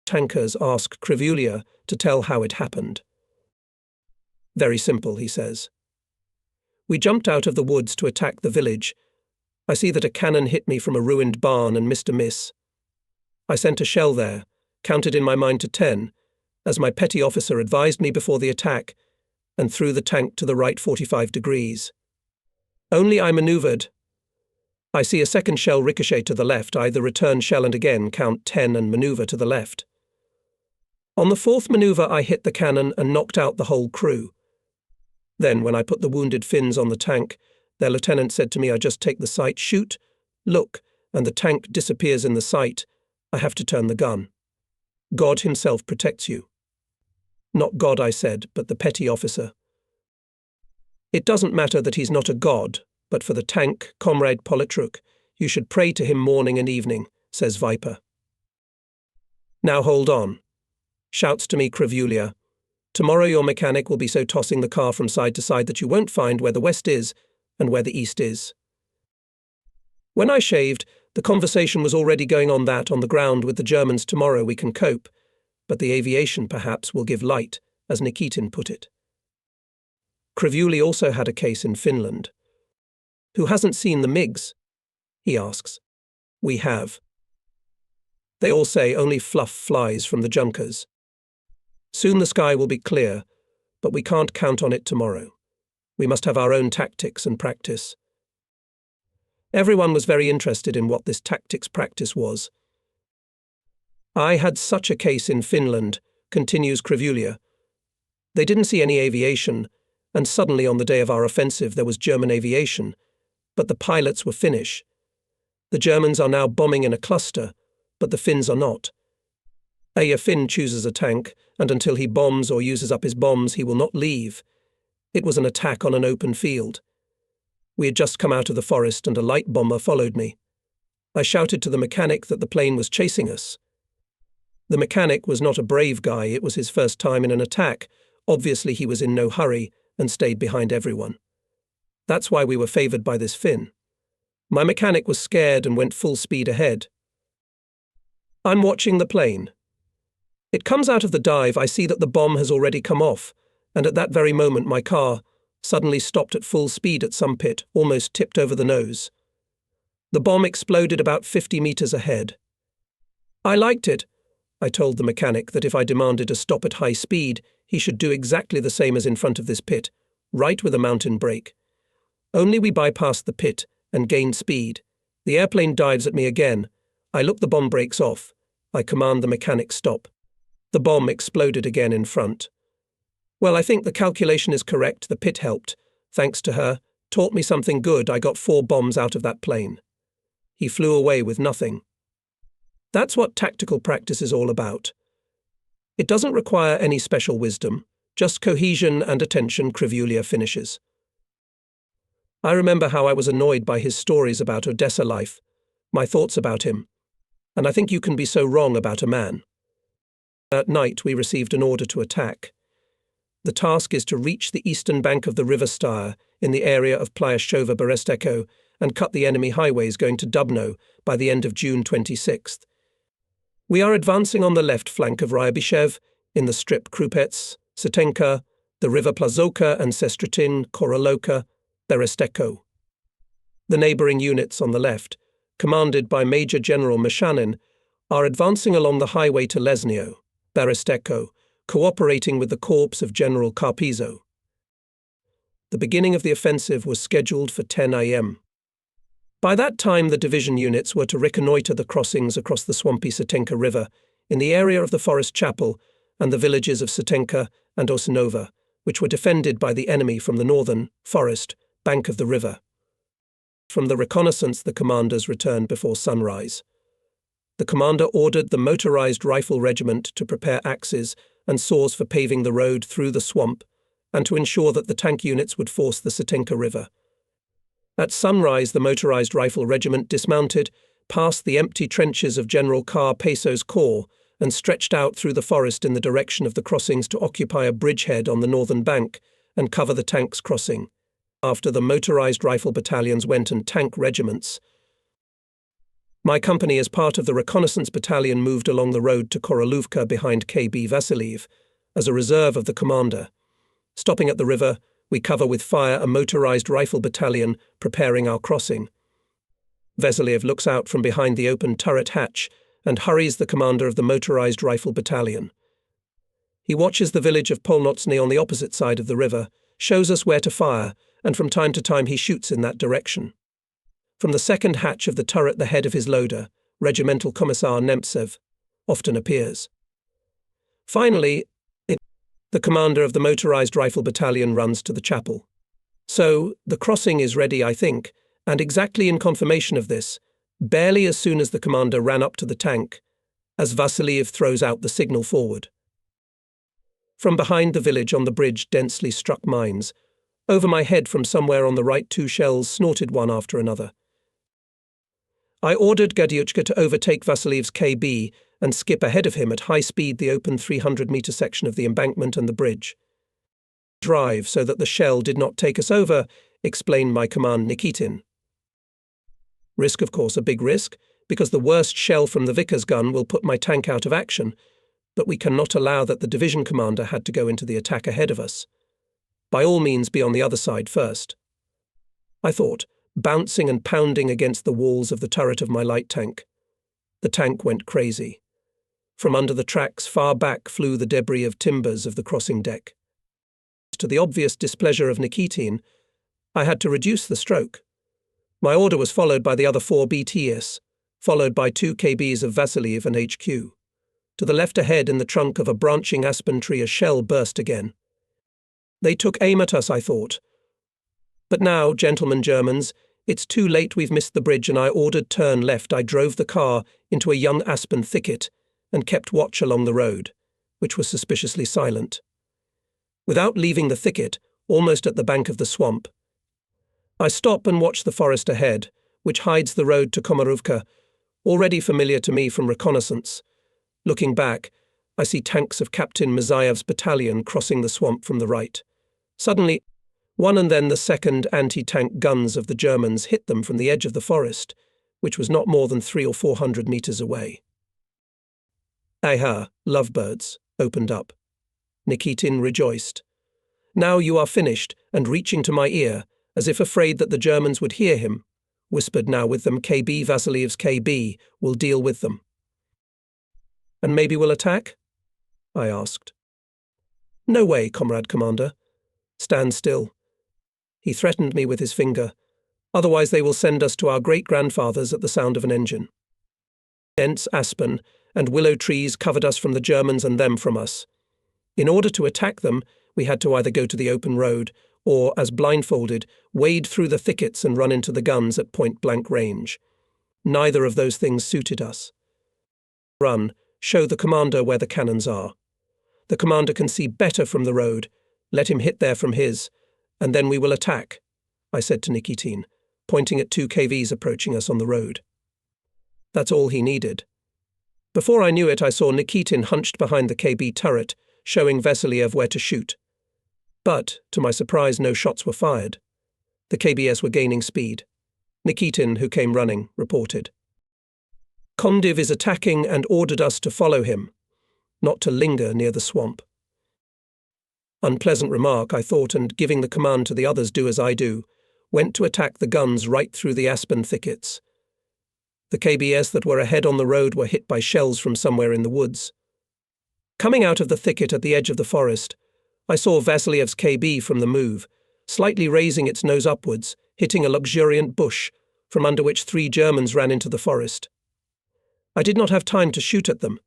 Tankers ask Crivulia to tell how it happened. "Very simple," he says. "We jumped out of the woods to attack the village. I see that a cannon hit me from a ruined barn and missed a miss. I sent a shell there, counted in my mind to 10, as my petty officer advised me before the attack, and threw the tank to the right 45 degrees. Only I manoeuvred. I see a second shell ricochet to the left. I the return shell and again count 10 and manoeuvre to the left. On the 4th manoeuvre I hit the cannon and knocked out the whole crew. Then, when I put the wounded Finns on the tank, their lieutenant said to me, I just take the sight, shoot, look, and the tank disappears in the sight. I have to turn the gun. God himself protects you." "Not God," I said, "but the petty officer." "It doesn't matter that he's not a god, but for the tank, Comrade Politruk, you should pray to him morning and evening," says Viper. "Now hold on," shouts to me Crivulia. "Tomorrow your mechanic will be so tossing the car from side to side that you won't find where the west is and where the east is." When I shaved, the conversation was already going on that on the ground with the Germans tomorrow we can cope, but the aviation perhaps will give light, as Nikitin put it. Crivulia also had a case in Finland. "Who hasn't seen the MiGs?" he asks. "We have. They all say only fluff flies from the Junkers. Soon the sky will be clear, but we can't count on it tomorrow. We must have our own tactics and practice. Everyone was very interested in what this tactics practice was. I had such a case in Finland, continues Krivulia. They didn't see any aviation, and suddenly on the day of our offensive there was German aviation, but the pilots were Finnish. The Germans are now bombing in a cluster, but the Finns are not. A Finn chooses a tank, and until he bombs or uses up his bombs he will not leave. It was an attack on an open field. We had just come out of the forest and a light bomber followed me. I shouted to the mechanic that the plane was chasing us. The mechanic was not a brave guy, it was his first time in an attack. Obviously he was in no hurry and stayed behind everyone. That's why we were favoured by this Finn. My mechanic was scared and went full speed ahead. I'm watching the plane. It comes out of the dive, I see that the bomb has already come off, and at that very moment my car suddenly stopped at full speed at some pit, almost tipped over the nose. The bomb exploded about 50 meters ahead. I liked it. I told the mechanic that if I demanded a stop at high speed, he should do exactly the same as in front of this pit, right with a mountain brake. Only we bypassed the pit and gained speed. The airplane dives at me again. I look, the bomb breaks off. I command the mechanic stop. The bomb exploded again in front. Well, I think the calculation is correct. The pit helped. Thanks to her, taught me something good. I got 4 bombs out of that plane. He flew away with nothing. That's what tactical practice is all about. It doesn't require any special wisdom, just cohesion and attention, Krivulia finishes. I remember how I was annoyed by his stories about Odessa life, my thoughts about him, and I think you can be so wrong about a man. At night we received an order to attack. The task is to reach the eastern bank of the river Styr in the area of Plyashova Beresteko and cut the enemy highways going to Dubno by the end of June 26th. We are advancing on the left flank of Ryabyshev, in the strip Krupets, Setenka, the river Plazoka and Sestritin, Koroloka, Beresteko. The neighbouring units on the left, commanded by Major General Meshanin, are advancing along the highway to Lesnio, Beresteko, cooperating with the corps of General Carpizo. The beginning of the offensive was scheduled for 10 a.m. By that time the division units were to reconnoitre the crossings across the swampy Setenka River in the area of the forest chapel and the villages of Setenka and Osinova, which were defended by the enemy from the northern, forest, bank of the river. From the reconnaissance the commanders returned before sunrise. The commander ordered the motorized rifle regiment to prepare axes and saws for paving the road through the swamp and to ensure that the tank units would force the Setenka River. At sunrise the motorized rifle regiment dismounted, passed the empty trenches of General Carpizo's corps and stretched out through the forest in the direction of the crossings to occupy a bridgehead on the northern bank and cover the tanks crossing. After the motorized rifle battalions went and tank regiments. My company, as part of the reconnaissance battalion, moved along the road to Koroluvka behind KB Vasiliev, as a reserve of the commander. Stopping at the river, we cover with fire a motorized rifle battalion preparing our crossing. Vasiliev looks out from behind the open turret hatch and hurries the commander of the motorized rifle battalion. He watches the village of Polnotsny on the opposite side of the river, shows us where to fire, and from time to time he shoots in that direction. From the second hatch of the turret the head of his loader, Regimental Commissar Nemtsev, often appears. Finally, the commander of the motorized rifle battalion runs to the chapel. So, the crossing is ready, I think, and exactly in confirmation of this, barely as soon as the commander ran up to the tank, as Vasiliev throws out the signal forward. From behind the village on the bridge densely struck mines. Over my head from somewhere on the right 2 shells snorted one after another. I ordered Gadyuchka to overtake Vasiliev's KB and skip ahead of him at high speed the open 300-meter section of the embankment and the bridge. Drive so that the shell did not take us over, explained my command Nikitin. Risk, of course, a big risk, because the worst shell from the Vickers gun will put my tank out of action, but we cannot allow that the division commander had to go into the attack ahead of us. By all means be on the other side first. I thought, bouncing and pounding against the walls of the turret of my light tank. The tank went crazy. From under the tracks far back flew the debris of timbers of the crossing deck. To the obvious displeasure of Nikitin, I had to reduce the stroke. My order was followed by the other 4 BTS, followed by 2 KBs of Vasiliev and HQ. To the left ahead in the trunk of a branching aspen tree a shell burst again. They took aim at us, I thought. But now, gentlemen Germans, it's too late, we've missed the bridge, and I ordered turn left. I drove the car into a young aspen thicket and kept watch along the road, which was suspiciously silent. Without leaving the thicket, almost at the bank of the swamp, I stop and watch the forest ahead, which hides the road to Komarovka, already familiar to me from Reconnaissance. Looking back, I see tanks of Captain Mazayev's battalion crossing the swamp from the right. Suddenly, one and then the second anti-tank guns of the Germans hit them from the edge of the forest, which was not more than 300 or 400 meters away. Aha, lovebirds, opened up. Nikitin rejoiced. Now you are finished, and reaching to my ear, as if afraid that the Germans would hear him, whispered now with them, KB Vasiliev's KB will deal with them. And maybe we'll attack? I asked. No way, Comrade Commander. Stand still. He threatened me with his finger. Otherwise they will send us to our great-grandfathers at the sound of an engine. Dense aspen and willow trees covered us from the Germans and them from us. In order to attack them, we had to either go to the open road or, as blindfolded, wade through the thickets and run into the guns at point-blank range. Neither of those things suited us. Run, show the commander where the cannons are. The commander can see better from the road. Let him hit there from his, and then we will attack, I said to Nikitin, pointing at 2 KVs approaching us on the road. That's all he needed. Before I knew it, I saw Nikitin hunched behind the KB turret, showing Vasiliev where to shoot. But, to my surprise, no shots were fired. The KBS were gaining speed. Nikitin, who came running, reported. Kondiv is attacking and ordered us to follow him, not to linger near the swamp. Unpleasant remark, I thought, and giving the command to the others do as I do, went to attack the guns right through the aspen thickets. The KBS that were ahead on the road were hit by shells from somewhere in the woods. Coming out of the thicket at the edge of the forest, I saw Vasiliev's KB from the move, slightly raising its nose upwards, hitting a luxuriant bush, from under which 3 Germans ran into the forest. I did not have time to shoot at them,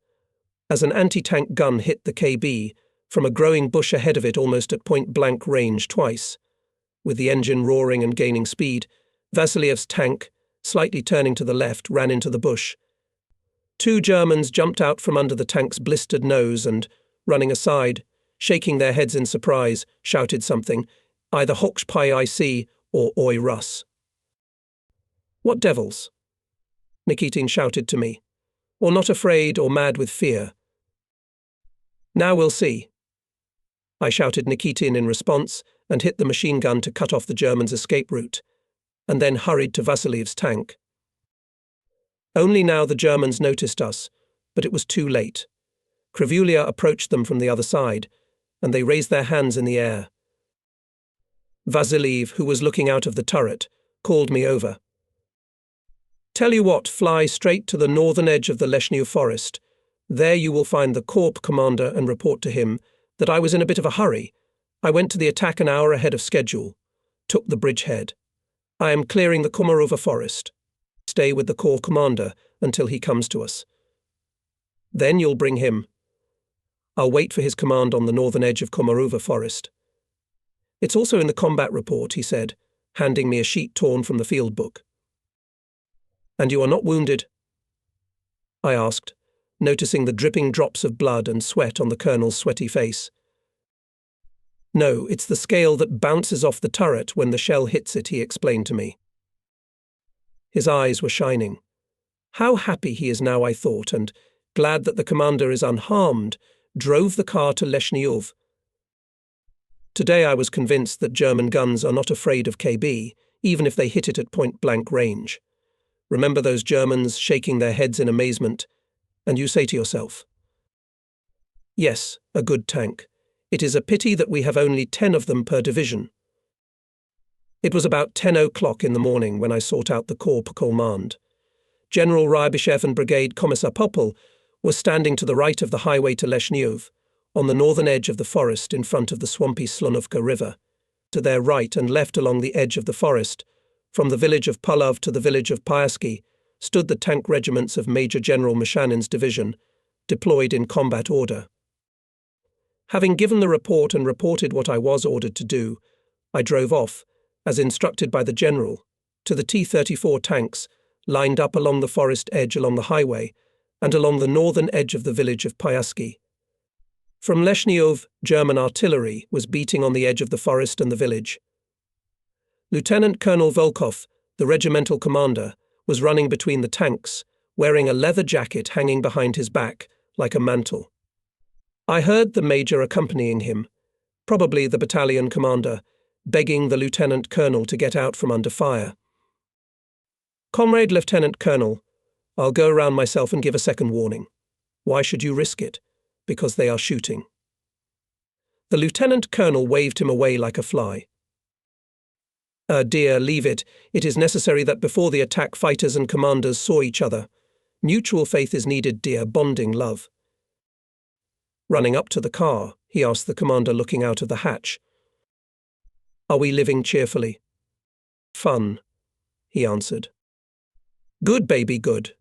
as an anti-tank gun hit the KB from a growing bush ahead of it almost at point-blank range twice. With the engine roaring and gaining speed, Vasiliev's tank, slightly turning to the left, ran into the bush. 2 Germans jumped out from under the tank's blistered nose and, running aside, shaking their heads in surprise, shouted something, either Hochsch Pi IC or Oi Russ. What devils? Nikitin shouted to me, or not afraid or mad with fear. Now we'll see. I shouted Nikitin in response and hit the machine gun to cut off the Germans' escape route, and then hurried to Vasiliev's tank. Only now the Germans noticed us, but it was too late. Krivulia approached them from the other side, and they raised their hands in the air. Vasiliev, who was looking out of the turret, called me over. Tell you what, fly straight to the northern edge of the Leshnew forest. There you will find the Corps commander and report to him that I was in a bit of a hurry. I went to the attack an hour ahead of schedule. Took the bridgehead. I am clearing the Komarova forest. Stay with the Corps commander until he comes to us. Then you'll bring him. I'll wait for his command on the northern edge of Komarova forest. It's also in the combat report, he said, handing me a sheet torn from the field book. And you are not wounded? I asked, noticing the dripping drops of blood and sweat on the colonel's sweaty face. No, it's the scale that bounces off the turret when the shell hits it, he explained to me. His eyes were shining. How happy he is now, I thought, and, glad that the commander is unharmed, drove the car to Leshnyov. Today I was convinced that German guns are not afraid of KB, even if they hit it at point-blank range. Remember those Germans shaking their heads in amazement, and you say to yourself, yes, a good tank. It is a pity that we have only 10 of them per division. It was about 10 o'clock in the morning when I sought out the Corps command. General Rybyshev and Brigade Commissar Popel were standing to the right of the highway to Leshnyov, on the northern edge of the forest in front of the swampy Slonovka River. To their right and left along the edge of the forest, from the village of Pulov to the village of Pyaski, stood the tank regiments of Major General Mashanin's division, deployed in combat order. Having given the report and reported what I was ordered to do, I drove off, as instructed by the general, to the T-34 tanks lined up along the forest edge along the highway and along the northern edge of the village of Pyaski. From Leshnyov, German artillery was beating on the edge of the forest and the village. Lieutenant Colonel Volkov, the regimental commander, was running between the tanks, wearing a leather jacket hanging behind his back like a mantle. I heard the major accompanying him, probably the battalion commander, begging the lieutenant colonel to get out from under fire. "Comrade Lieutenant Colonel, I'll go around myself and give a second warning. Why should you risk it? Because they are shooting." The lieutenant colonel waved him away like a fly. "Dear, leave it. It is necessary that before the attack fighters and commanders saw each other. Mutual faith is needed, dear, bonding love." Running up to the car, he asked the commander looking out of the hatch, "Are we living cheerfully?" "Fun," he answered. "Good, baby, good.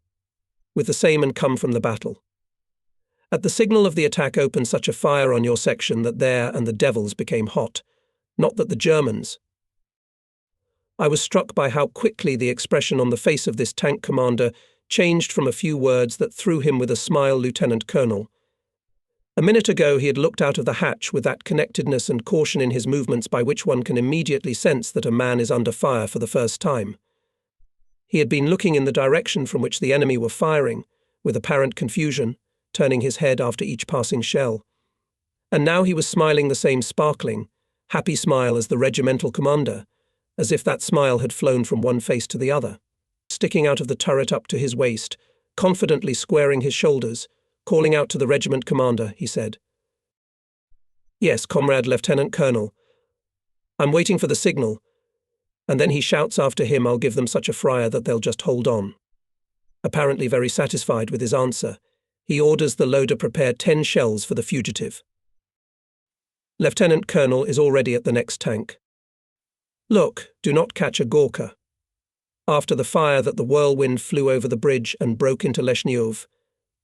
With the same and come from the battle. At the signal of the attack opened such a fire on your section that there and the devils became hot, not that the Germans." I was struck by how quickly the expression on the face of this tank commander changed from a few words that threw him with a smile lieutenant colonel. A minute ago he had looked out of the hatch with that connectedness and caution in his movements by which one can immediately sense that a man is under fire for the first time. He had been looking in the direction from which the enemy were firing, with apparent confusion, turning his head after each passing shell. And now he was smiling the same sparkling, happy smile as the regimental commander, as if that smile had flown from one face to the other, sticking out of the turret up to his waist, confidently squaring his shoulders, calling out to the regiment commander, he said, "Yes, comrade Lieutenant Colonel. I'm waiting for the signal." And then he shouts after him, "I'll give them such a fryer that they'll just hold on." Apparently very satisfied with his answer, he orders the loader prepare 10 shells for the fugitive. Lieutenant Colonel is already at the next tank. "Look, do not catch a Gorka." After the fire that the whirlwind flew over the bridge and broke into Leshnyov,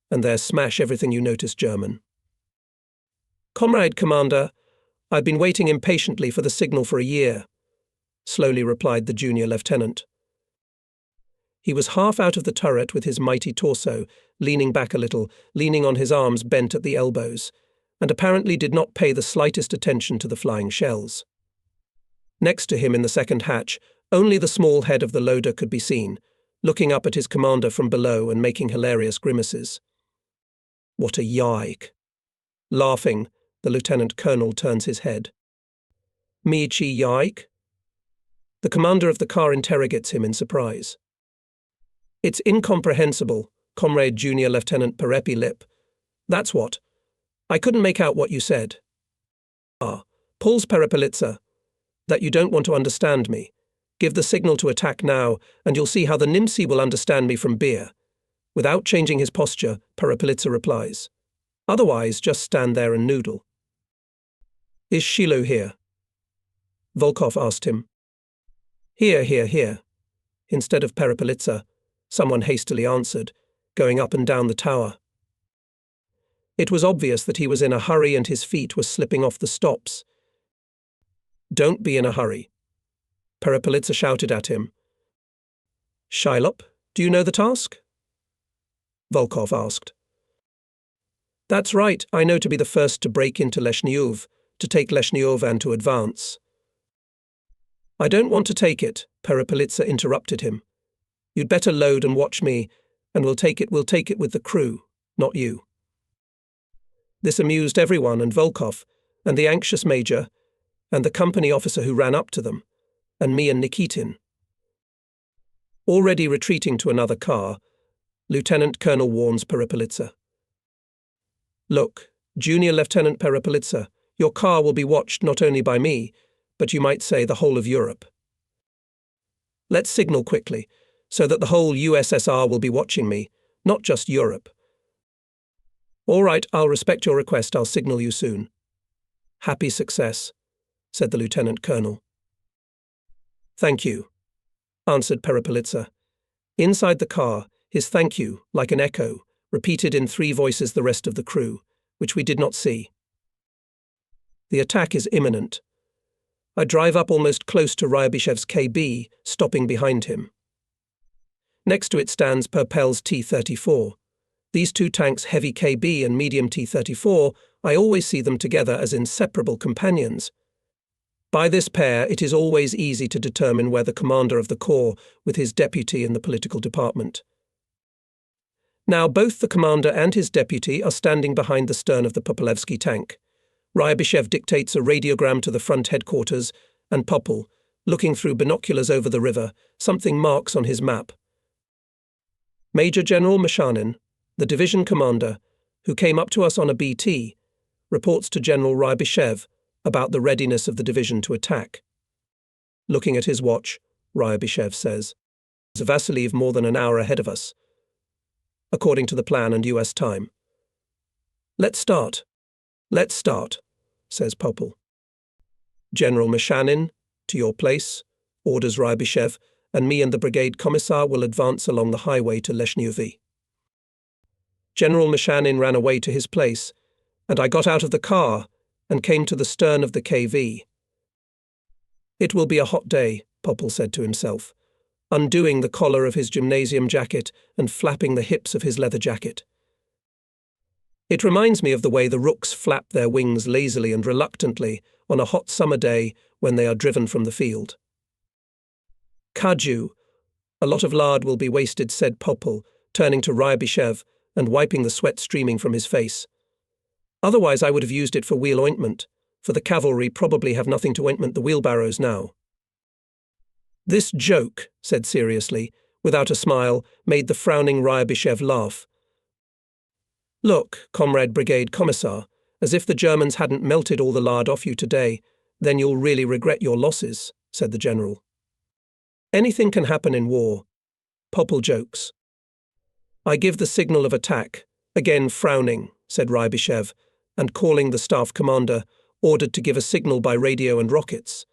and there smash everything you notice German. "Comrade Commander, I've been waiting impatiently for the signal for a year," slowly replied the junior lieutenant. He was half out of the turret with his mighty torso, leaning back a little, leaning on his arms bent at the elbows, and apparently did not pay the slightest attention to the flying shells. Next to him in the second hatch, only the small head of the loader could be seen, looking up at his commander from below and making hilarious grimaces. "What a yike!" Laughing, the lieutenant colonel turns his head. "Michi yike?" The commander of the car interrogates him in surprise. "It's incomprehensible, comrade junior lieutenant Perepi Lip. That's what. I couldn't make out what you said." "Ah, Puls Perepelitsa. That you don't want to understand me. Give the signal to attack now, and you'll see how the Nimsi will understand me from beer." Without changing his posture, Perepelitsa replies. "Otherwise, just stand there and noodle." "Is Shiloh here?" Volkov asked him. "Here, here, here." Instead of Perepelitsa, someone hastily answered, going up and down the tower. It was obvious that he was in a hurry and his feet were slipping off the stops. "Don't be in a hurry." Perepelitsa shouted at him. "Shylop, do you know the task?" Volkov asked. "That's right, I know to be the first to break into Leshnyov, to take Leshnyov and to advance." "I don't want to take it," Perepelitsa interrupted him. "You'd better load and watch me, and we'll take it with the crew, not you." This amused everyone, and Volkov, and the anxious major, and the company officer who ran up to them, and me and Nikitin. Already retreating to another car, Lieutenant Colonel warns Perepelitsa. "Look, Junior Lieutenant Perepelitsa, your car will be watched not only by me, but you might say the whole of Europe. Let's signal quickly, so that the whole USSR will be watching me, not just Europe." All right, I'll respect your request. I'll signal you soon. Happy success, said the lieutenant colonel. Thank you, answered Peripolitsa. Inside the car, his thank you, like an echo, repeated in three voices the rest of the crew, which we did not see. The attack is imminent. I drive up almost close to Ryabyshev's KB, stopping behind him. Next to it stands Perpel's T-34. These two tanks, heavy KB and medium T-34, I always see them together as inseparable companions. By this pair, it is always easy to determine where the commander of the corps with his deputy in the political department. Now both the commander and his deputy are standing behind the stern of the Popolevsky tank. Ryabyshev dictates a radiogram to the front headquarters, and Popol, looking through binoculars over the river, something marks on his map. Major General Mashanin, the division commander, who came up to us on a BT, reports to General Ryabyshev about the readiness of the division to attack. Looking at his watch, Ryabyshev says, Vasiliev more than an hour ahead of us, according to the plan and US time. Let's start, says Popol. General Mashanin, to your place, orders Ryabyshev, and me and the brigade commissar will advance along the highway to Leshnyuvy. General Mashanin ran away to his place, and I got out of the car and came to the stern of the KV. It will be a hot day, Popol said to himself, undoing the collar of his gymnasium jacket and flapping the hips of his leather jacket. It reminds me of the way the rooks flap their wings lazily and reluctantly on a hot summer day when they are driven from the field. Kaju, a lot of lard will be wasted, said Popol, turning to Ryabyshev and wiping the sweat streaming from his face. Otherwise I would have used it for wheel ointment, for the cavalry probably have nothing to ointment the wheelbarrows now. This joke, said seriously, without a smile, made the frowning Ryabyshev laugh. Look, Comrade Brigade Commissar, as if the Germans hadn't melted all the lard off you today, then you'll really regret your losses, said the general. Anything can happen in war. Popol jokes. I give the signal of attack, again frowning, said Ryabyshev, and calling the staff commander, ordered to give a signal by radio and rockets.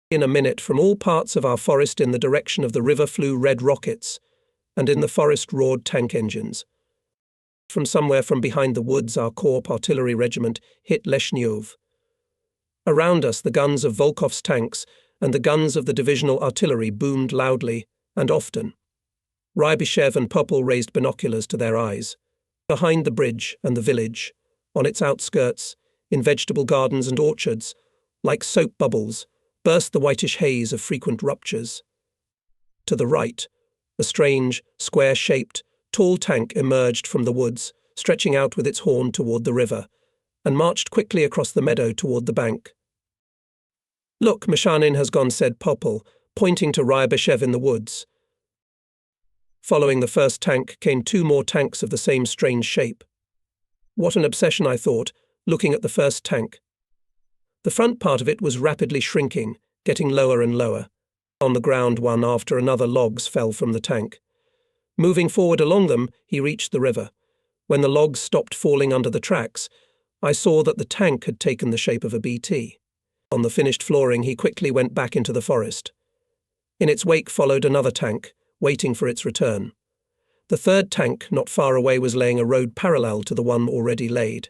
In a minute, from all parts of our forest in the direction of the river flew red rockets, and in the forest roared tank engines. From somewhere from behind the woods, our corps artillery regiment hit Leshnyov. Around us, the guns of Volkov's tanks and the guns of the divisional artillery boomed loudly and often. Ryabyshev and Popol raised binoculars to their eyes. Behind the bridge and the village, on its outskirts, in vegetable gardens and orchards, like soap bubbles, burst the whitish haze of frequent ruptures. To the right, a strange, square-shaped, tall tank emerged from the woods, stretching out with its horn toward the river, and marched quickly across the meadow toward the bank. Look, Mashanin has gone, said Popol, pointing to Ryabyshev in the woods. Following the first tank came two more tanks of the same strange shape. What an obsession, I thought, looking at the first tank. The front part of it was rapidly shrinking, getting lower and lower. On the ground, one after another logs fell from the tank. Moving forward along them, he reached the river. When the logs stopped falling under the tracks, I saw that the tank had taken the shape of a BT. On the finished flooring, he quickly went back into the forest. In its wake followed another tank, waiting for its return. The third tank, not far away, was laying a road parallel to the one already laid.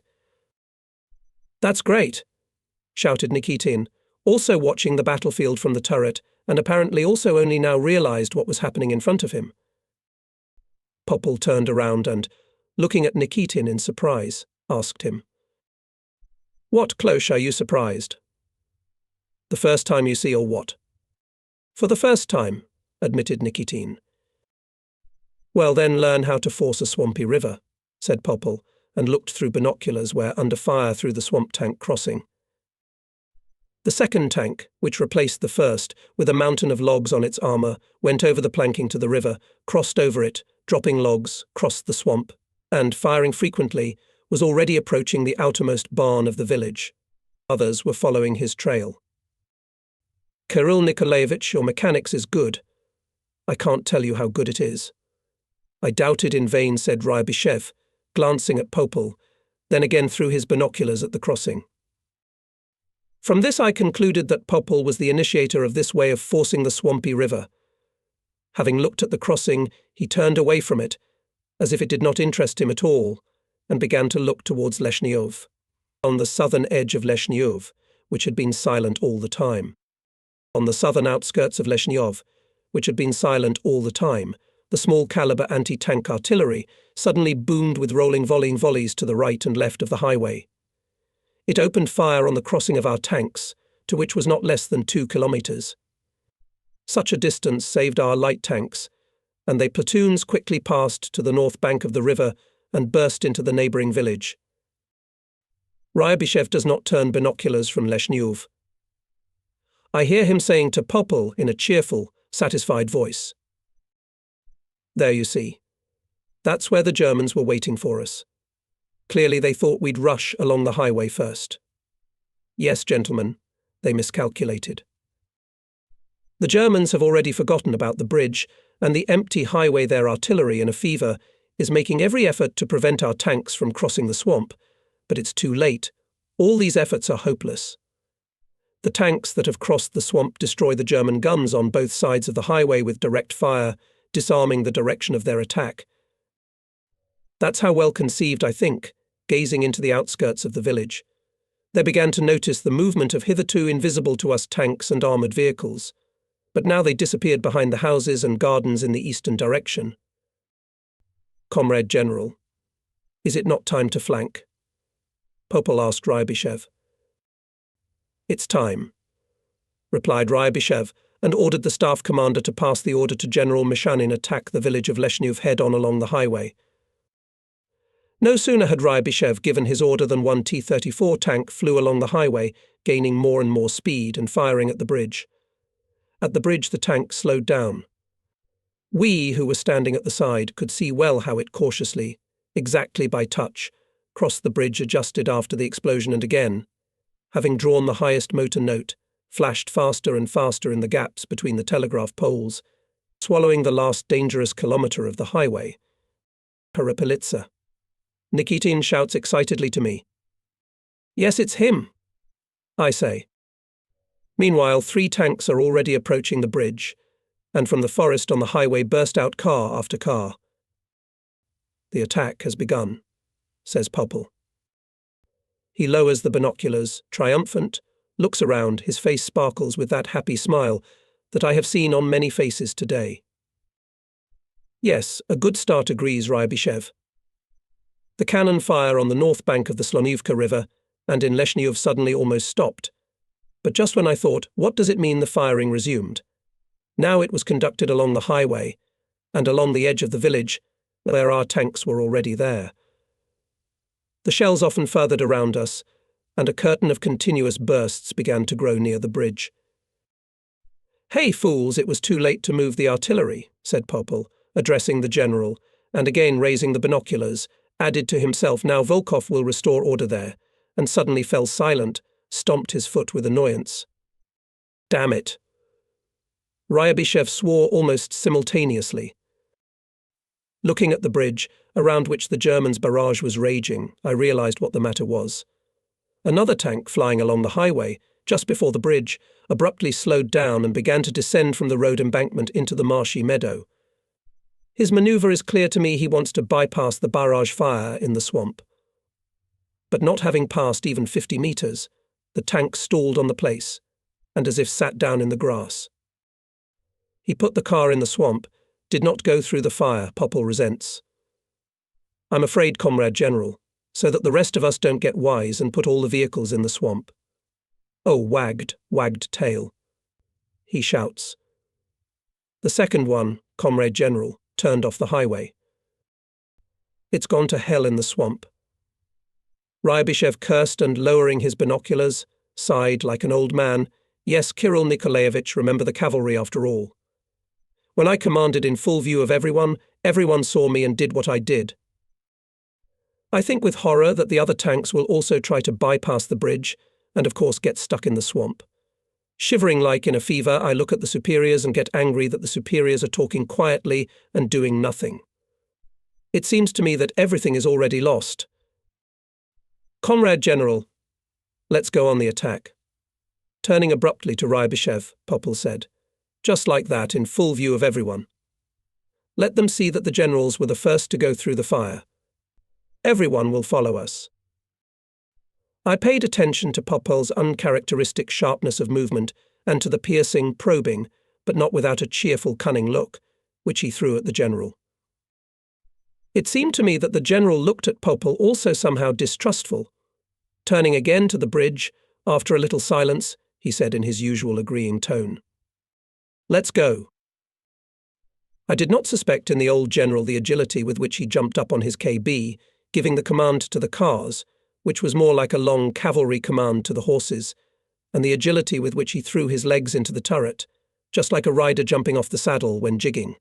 That's great, shouted Nikitin, also watching the battlefield from the turret, and apparently also only now realized what was happening in front of him. Popol turned around and, looking at Nikitin in surprise, asked him, What, Cloche, are you surprised? The first time you see or what? For the first time, admitted Nikitin. Well, then learn how to force a swampy river, said Popol, and looked through binoculars where under fire through the swamp tank crossing. The second tank, which replaced the first, with a mountain of logs on its armour, went over the planking to the river, crossed over it, dropping logs, crossed the swamp, and, firing frequently, was already approaching the outermost barn of the village. Others were following his trail. Kirill Nikolaevich, your mechanics is good. I can't tell you how good it is. I doubted in vain, said Ryabyshev, glancing at Popel, then again through his binoculars at the crossing. From this I concluded that Popel was the initiator of this way of forcing the swampy river. Having looked at the crossing, he turned away from it, as if it did not interest him at all, and began to look towards Leshniov, on the southern edge of Leshniov, which had been silent all the time. On the southern outskirts of Leshniov, which had been silent all the time, the small-caliber anti-tank artillery suddenly boomed with rolling volleys to the right and left of the highway. It opened fire on the crossing of our tanks, to which was not less than 2 kilometers. Such a distance saved our light tanks, and they platoons quickly passed to the north bank of the river and burst into the neighboring village. Ryabyshev does not turn binoculars from Leshniov. I hear him saying to Popel in a cheerful, satisfied voice, "There you see. That's where the Germans were waiting for us. Clearly they thought we'd rush along the highway first. Yes, gentlemen, they miscalculated. The Germans have already forgotten about the bridge, and the empty highway their artillery in a fever is making every effort to prevent our tanks from crossing the swamp, but it's too late. All these efforts are hopeless. The tanks that have crossed the swamp destroy the German guns on both sides of the highway with direct fire, disarming the direction of their attack. That's how well conceived, I think, gazing into the outskirts of the village. They began to notice the movement of hitherto invisible to us tanks and armoured vehicles, but now they disappeared behind the houses and gardens in the eastern direction. Comrade General, is it not time to flank? Popel asked Ryabyshev. It's time, replied Ryabyshev, and ordered the staff commander to pass the order to General Mishanin attack the village of Leshniov head-on along the highway. No sooner had Ryabyshev given his order than one T-34 tank flew along the highway, gaining more and more speed and firing at the bridge. At the bridge the tank slowed down. We, who were standing at the side, could see well how it cautiously, exactly by touch, crossed the bridge adjusted after the explosion and again, having drawn the highest motor note, flashed faster and faster in the gaps between the telegraph poles, swallowing the last dangerous kilometre of the highway. Peripelitsa. Nikitin shouts excitedly to me. Yes, it's him, I say. Meanwhile, 3 tanks are already approaching the bridge, and from the forest on the highway burst out car after car. The attack has begun, says Popel. He lowers the binoculars, triumphant, looks around, his face sparkles with that happy smile that I have seen on many faces today. Yes, a good start, agrees Ryabyshev. The cannon fire on the north bank of the Slonivka River and in Leshniov suddenly almost stopped. But just when I thought, what does it mean, the firing resumed? Now it was conducted along the highway, and along the edge of the village, where our tanks were already there. The shells often furthered around us, and a curtain of continuous bursts began to grow near the bridge. Hey, fools, it was too late to move the artillery, said Popel, addressing the general, and again raising the binoculars, added to himself, now Volkov will restore order there, and suddenly fell silent, stomped his foot with annoyance. Damn it. Ryabyshev swore almost simultaneously. Looking at the bridge, around which the Germans' barrage was raging, I realized what the matter was. Another tank flying along the highway, just before the bridge, abruptly slowed down and began to descend from the road embankment into the marshy meadow. His maneuver is clear to me. He wants to bypass the barrage fire in the swamp. But not having passed even 50 meters, the tank stalled on the place, and as if sat down in the grass. He put the car in the swamp, did not go through the fire, Popel resents. I'm afraid, Comrade General, so that the rest of us don't get wise and put all the vehicles in the swamp. Oh, wagged tail. He shouts. The second one, Comrade General, turned off the highway. It's gone to hell in the swamp. Ryabyshev cursed and, lowering his binoculars, sighed like an old man. Yes, Kirill Nikolaevich, remember the cavalry after all. When I commanded in full view of everyone saw me and did what I did. I think with horror that the other tanks will also try to bypass the bridge and of course get stuck in the swamp. Shivering like in a fever, I look at the superiors and get angry that the superiors are talking quietly and doing nothing. It seems to me that everything is already lost. Comrade General, let's go on the attack. Turning abruptly to Ryabyshev, Popple said, just like that, in full view of everyone. Let them see that the generals were the first to go through the fire. Everyone will follow us. I paid attention to Popple's uncharacteristic sharpness of movement and to the piercing, probing, but not without a cheerful, cunning look, which he threw at the general. It seemed to me that the general looked at Popple also somehow distrustful. Turning again to the bridge, after a little silence, he said in his usual agreeing tone, "Let's go." I did not suspect in the old general the agility with which he jumped up on his KB, giving the command to the cars, which was more like a long cavalry command to the horses, and the agility with which he threw his legs into the turret, just like a rider jumping off the saddle when jigging.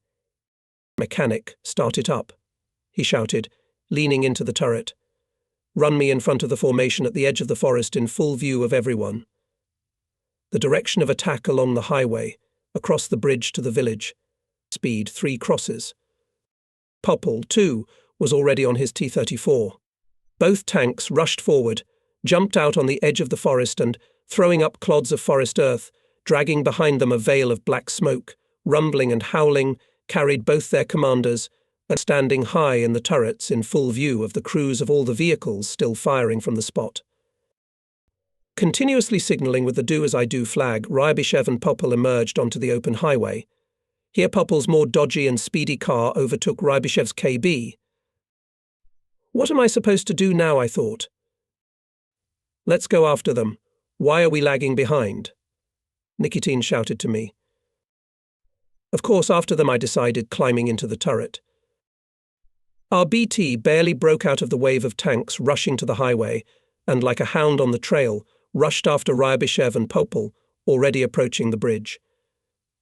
"Mechanic, start it up," he shouted, leaning into the turret. "Run me in front of the formation at the edge of the forest in full view of everyone. The direction of attack along the highway, across the bridge to the village. Speed 3 crosses." Popple, too, was already on his T-34. Both tanks rushed forward, jumped out on the edge of the forest and, throwing up clods of forest earth, dragging behind them a veil of black smoke, rumbling and howling, carried both their commanders, and standing high in the turrets in full view of the crews of all the vehicles still firing from the spot. Continuously signalling with the do-as-I-do flag, Ryabyshev and Popple emerged onto the open highway. Here Popple's more dodgy and speedy car overtook Rybyshev's KB. What am I supposed to do now, I thought. "Let's go after them. Why are we lagging behind?" Nikitin shouted to me. Of course, after them I decided, climbing into the turret. Our BT barely broke out of the wave of tanks rushing to the highway, and like a hound on the trail, rushed after Ryabyshev and Popple, already approaching the bridge.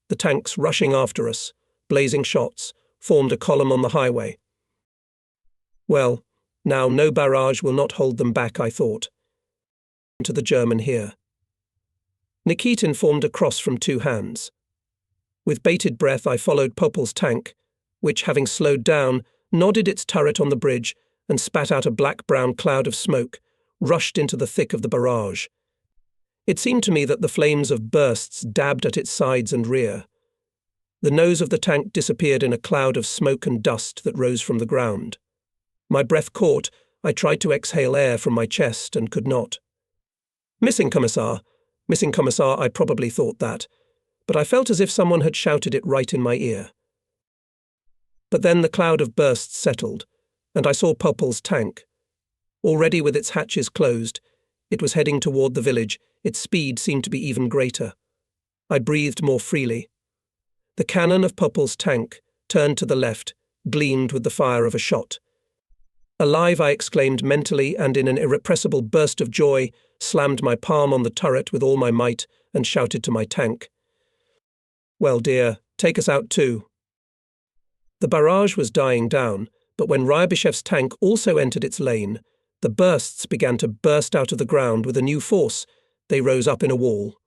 The tanks rushing after us, blazing shots, formed a column on the highway. Well, now no barrage will not hold them back, I thought. To the German here. Nikitin formed a cross from 2 hands. With bated breath I followed Popple's tank, which, having slowed down, nodded its turret on the bridge and spat out a black-brown cloud of smoke, rushed into the thick of the barrage. It seemed to me that the flames of bursts dabbed at its sides and rear. The nose of the tank disappeared in a cloud of smoke and dust that rose from the ground. My breath caught. I tried to exhale air from my chest and could not. Missing Commissar, I probably thought that, but I felt as if someone had shouted it right in my ear. But then the cloud of bursts settled, and I saw Popple's tank. Already with its hatches closed, it was heading toward the village. Its speed seemed to be even greater. I breathed more freely. The cannon of Popple's tank, turned to the left, gleamed with the fire of a shot. "Alive!" I exclaimed mentally, and in an irrepressible burst of joy, slammed my palm on the turret with all my might and shouted to my tank. "Well, dear, take us out too." The barrage was dying down, but when Ryabyshev's tank also entered its lane, the bursts began to burst out of the ground with a new force. They rose up in a wall.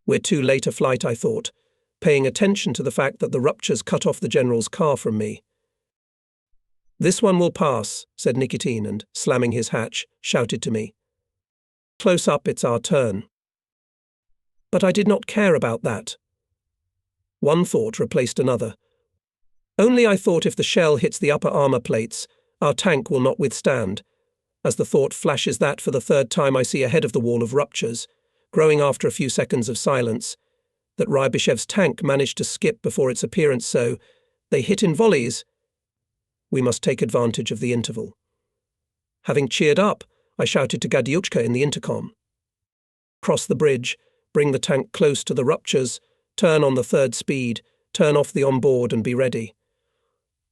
We're too late a flight, I thought, paying attention to the fact that the ruptures cut off the general's car from me. "This one will pass," said Nikitin, and, slamming his hatch, shouted to me. "Close up, it's our turn." But I did not care about that. One thought replaced another. Only I thought if the shell hits the upper armor plates, our tank will not withstand. As the thought flashes that for the 3rd time I see ahead of the wall of ruptures, growing after a few seconds of silence, that Rybyshev's tank managed to skip before its appearance, so they hit in volleys. We must take advantage of the interval. Having cheered up, I shouted to Gadyuchka in the intercom. "Cross the bridge, bring the tank close to the ruptures, turn on the 3rd speed, turn off the onboard and be ready.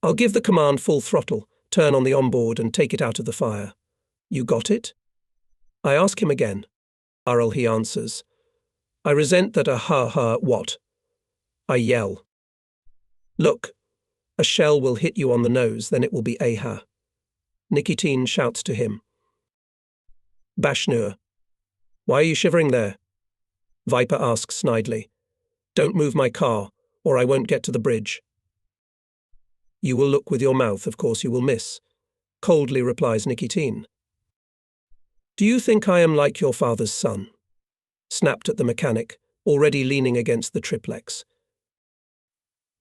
I'll give the command full throttle, turn on the onboard and take it out of the fire. You got it?" I ask him again. "Arl," he answers. I resent that what? I yell. "Look, a shell will hit you on the nose, then it will be aha." Nikitin shouts to him. "Bashnur, why are you shivering there?" Viper asks snidely. "Don't move my car, or I won't get to the bridge." You will look with your mouth, of course you will miss, coldly replies Nikitin. Do you think I am like your father's son? Snapped at the mechanic, already leaning against the triplex.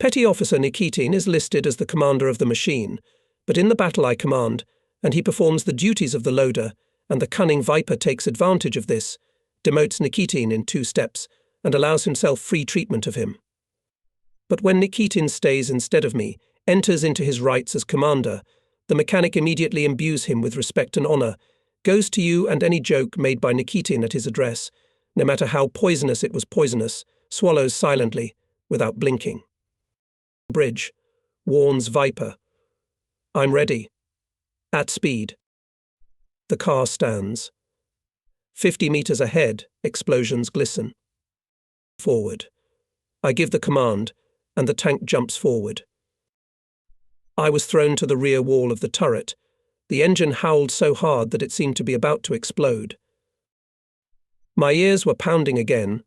Petty Officer Nikitin is listed as the commander of the machine, but in the battle I command, and he performs the duties of the loader, and the cunning Viper takes advantage of this, demotes Nikitin in 2 steps, and allows himself free treatment of him. But when Nikitin stays instead of me, enters into his rights as commander, the mechanic immediately imbues him with respect and honor, goes to you, and any joke made by Nikitin at his address, no matter how poisonous it was poisonous, swallows silently, without blinking. Bridge, warns Viper. I'm ready. At speed. The car stands. 50 meters ahead, explosions glisten. Forward. I give the command, and the tank jumps forward. I was thrown to the rear wall of the turret. The engine howled so hard that it seemed to be about to explode. My ears were pounding again,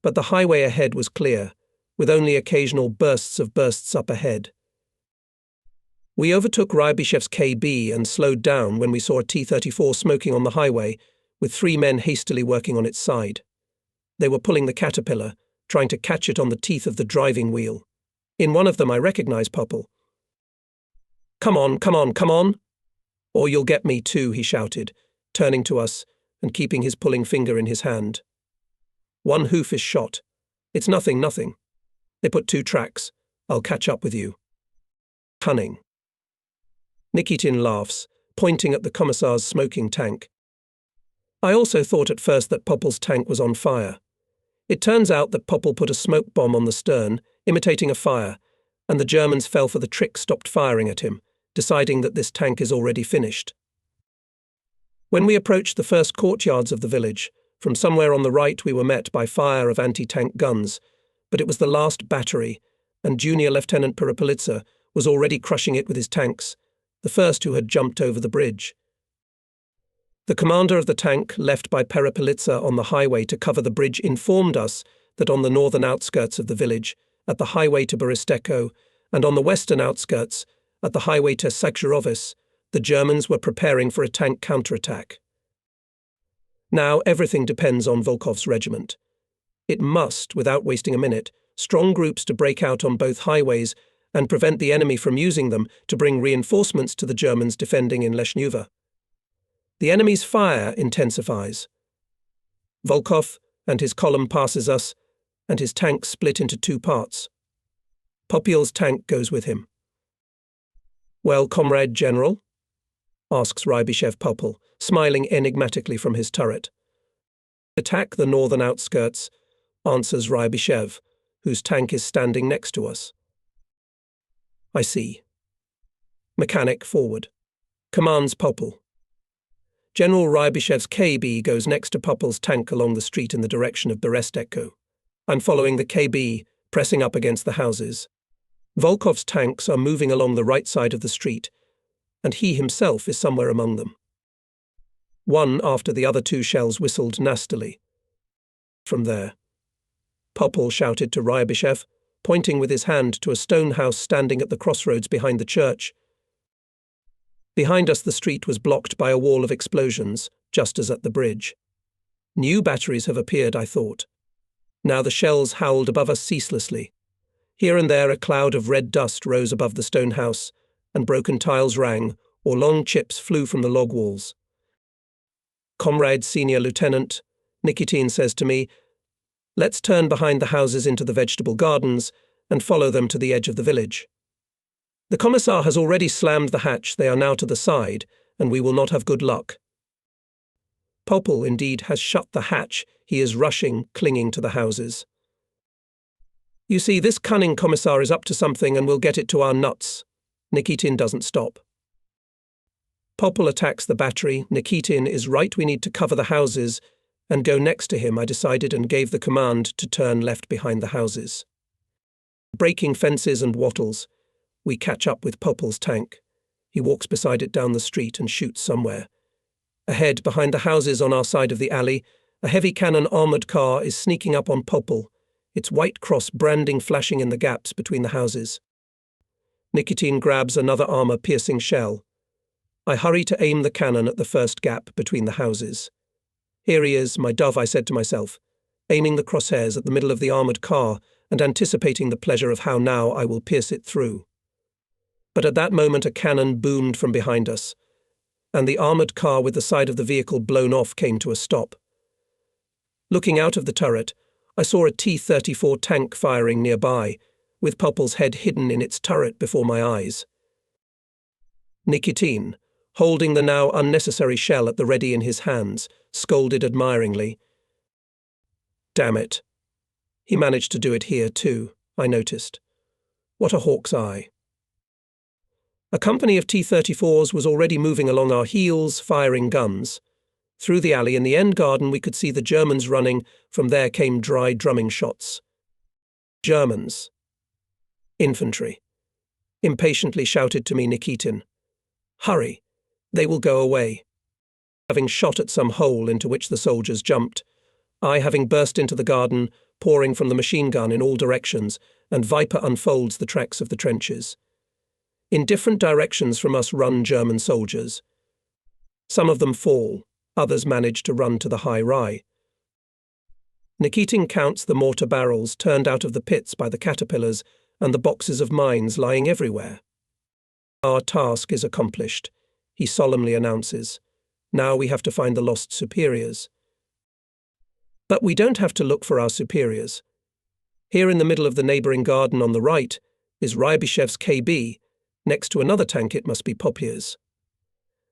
but the highway ahead was clear, with only occasional bursts up ahead. We overtook Ryabishev's KB and slowed down when we saw a T-34 smoking on the highway, with 3 men hastily working on its side. They were pulling the Caterpillar, trying to catch it on the teeth of the driving wheel. In one of them I recognized Popple. Come on, come on, come on! Or you'll get me too, he shouted, turning to us and keeping his pulling finger in his hand. 1 hoof is shot. It's nothing, nothing. They put 2 tracks. I'll catch up with you. Cunning. Nikitin laughs, pointing at the Commissar's smoking tank. I also thought at first that Popple's tank was on fire. It turns out that Popple put a smoke bomb on the stern, imitating a fire, and the Germans fell for the trick, stopped firing at him, deciding that this tank is already finished. When we approached the first courtyards of the village, from somewhere on the right we were met by fire of anti-tank guns, but it was the last battery, and Junior Lieutenant Perepelitsa was already crushing it with his tanks, the first who had jumped over the bridge. The commander of the tank, left by Perepelitsa on the highway to cover the bridge, informed us that on the northern outskirts of the village, at the highway to Beresteko, and on the western outskirts, at the highway to Sakharovis, the Germans were preparing for a tank counterattack. Now everything depends on Volkov's regiment. It must, without wasting a minute, strong groups to break out on both highways and prevent the enemy from using them to bring reinforcements to the Germans defending in Leshnuva. The enemy's fire intensifies. Volkov and his column passes us, and his tank split into 2 parts. Popyal's tank goes with him. Well, Comrade General? Asks Rybyshev Popple, smiling enigmatically from his turret. Attack the northern outskirts, answers Rybyshev, whose tank is standing next to us. I see. Mechanic forward. Commands Popple. General Rybyshev's KB goes next to Popple's tank along the street in the direction of Beresteko. I'm following the KB, pressing up against the houses. Volkov's tanks are moving along the right side of the street, and he himself is somewhere among them. One after the other 2 shells whistled nastily. From there. Popple shouted to Rybyshev, pointing with his hand to a stone house standing at the crossroads behind the church. Behind us the street was blocked by a wall of explosions, just as at the bridge. New batteries have appeared, I thought. Now the shells howled above us ceaselessly. Here and there a cloud of red dust rose above the stone house, and broken tiles rang, or long chips flew from the log walls. Comrade Senior Lieutenant, Nikitin says to me, let's turn behind the houses into the vegetable gardens and follow them to the edge of the village. The Commissar has already slammed the hatch, they are now to the side, and we will not have good luck. Popple, indeed, has shut the hatch, he is rushing, clinging to the houses. You see, this cunning Commissar is up to something and will get it to our nuts. Nikitin doesn't stop. Popple attacks the battery, Nikitin is right, we need to cover the houses, and go next to him, I decided, and gave the command to turn left behind the houses. Breaking fences and wattles, we catch up with Popple's tank. He walks beside it down the street and shoots somewhere. Ahead, behind the houses on our side of the alley, a heavy cannon armoured car is sneaking up on Popple, its white cross branding flashing in the gaps between the houses. Nikitin grabs another armor-piercing shell. I hurry to aim the cannon at the first gap between the houses. Here he is, my dove, I said to myself, aiming the crosshairs at the middle of the armoured car and anticipating the pleasure of how now I will pierce it through. But at that moment a cannon boomed from behind us, and the armoured car with the side of the vehicle blown off came to a stop. Looking out of the turret, I saw a T-34 tank firing nearby, with Popel's head hidden in its turret before my eyes. Nikitin, holding the now unnecessary shell at the ready in his hands, scolded admiringly. Damn it. He managed to do it here too, I noticed. What a hawk's eye. A company of T-34s was already moving along our heels, firing guns. Through the alley in the end garden we could see the Germans running. From there came dry drumming shots. Germans. Infantry. Impatiently shouted to me Nikitin. Hurry, they will go away. Having shot at some hole into which the soldiers jumped, I having burst into the garden, pouring from the machine gun in all directions, and Viper unfolds the tracks of the trenches. In different directions from us run German soldiers. Some of them fall, others manage to run to the high rye. Nikitin counts the mortar barrels turned out of the pits by the caterpillars and the boxes of mines lying everywhere. Our task is accomplished, he solemnly announces. Now we have to find the lost superiors. But we don't have to look for our superiors. Here in the middle of the neighbouring garden on the right is Ryabyshev's KB, next to another tank it must be Popier's.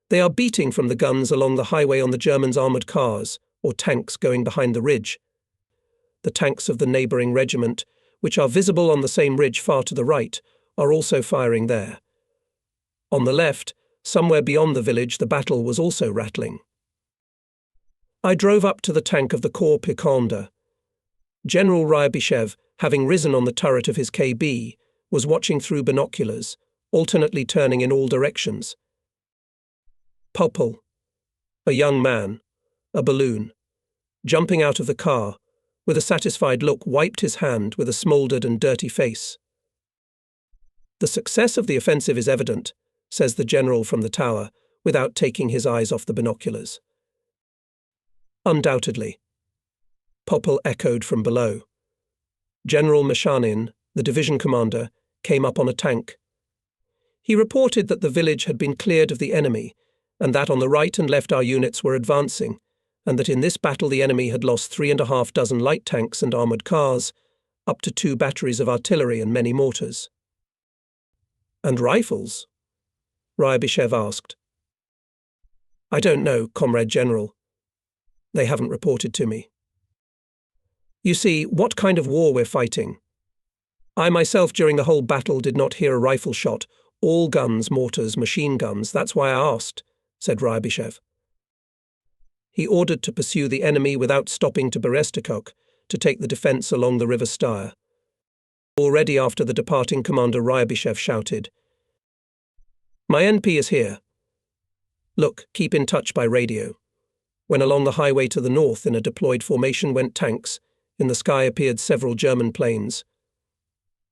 They are beating from the guns along the highway on the Germans' armoured cars, or tanks going behind the ridge. The tanks of the neighbouring regiment, which are visible on the same ridge far to the right, are also firing there. On the left, somewhere beyond the village, the battle was also rattling. I drove up to the tank of the Corps Piquant. General Ryabyshev, having risen on the turret of his KB, was watching through binoculars, alternately turning in all directions. Popel, a young man, a balloon, jumping out of the car, with a satisfied look, wiped his hand with a smouldered and dirty face. The success of the offensive is evident, says the general from the tower, without taking his eyes off the binoculars. Undoubtedly. Popel echoed from below. General Meshanin, the division commander, came up on a tank. He reported that the village had been cleared of the enemy, and that on the right and left our units were advancing, and that in this battle the enemy had lost 3.5 light tanks and armoured cars, up to 2 batteries of artillery and many mortars. And rifles? Ryabyshev asked. I don't know, Comrade General. They haven't reported to me. You see, what kind of war we're fighting? I myself during the whole battle did not hear a rifle shot, all guns, mortars, machine guns, that's why I asked, said Ryabyshev. He ordered to pursue the enemy without stopping to Berestikok, to take the defence along the river Styr. Already after the departing commander Ryabyshev shouted, My NP is here. Look, keep in touch by radio. When along the highway to the north in a deployed formation went tanks, in the sky appeared several German planes.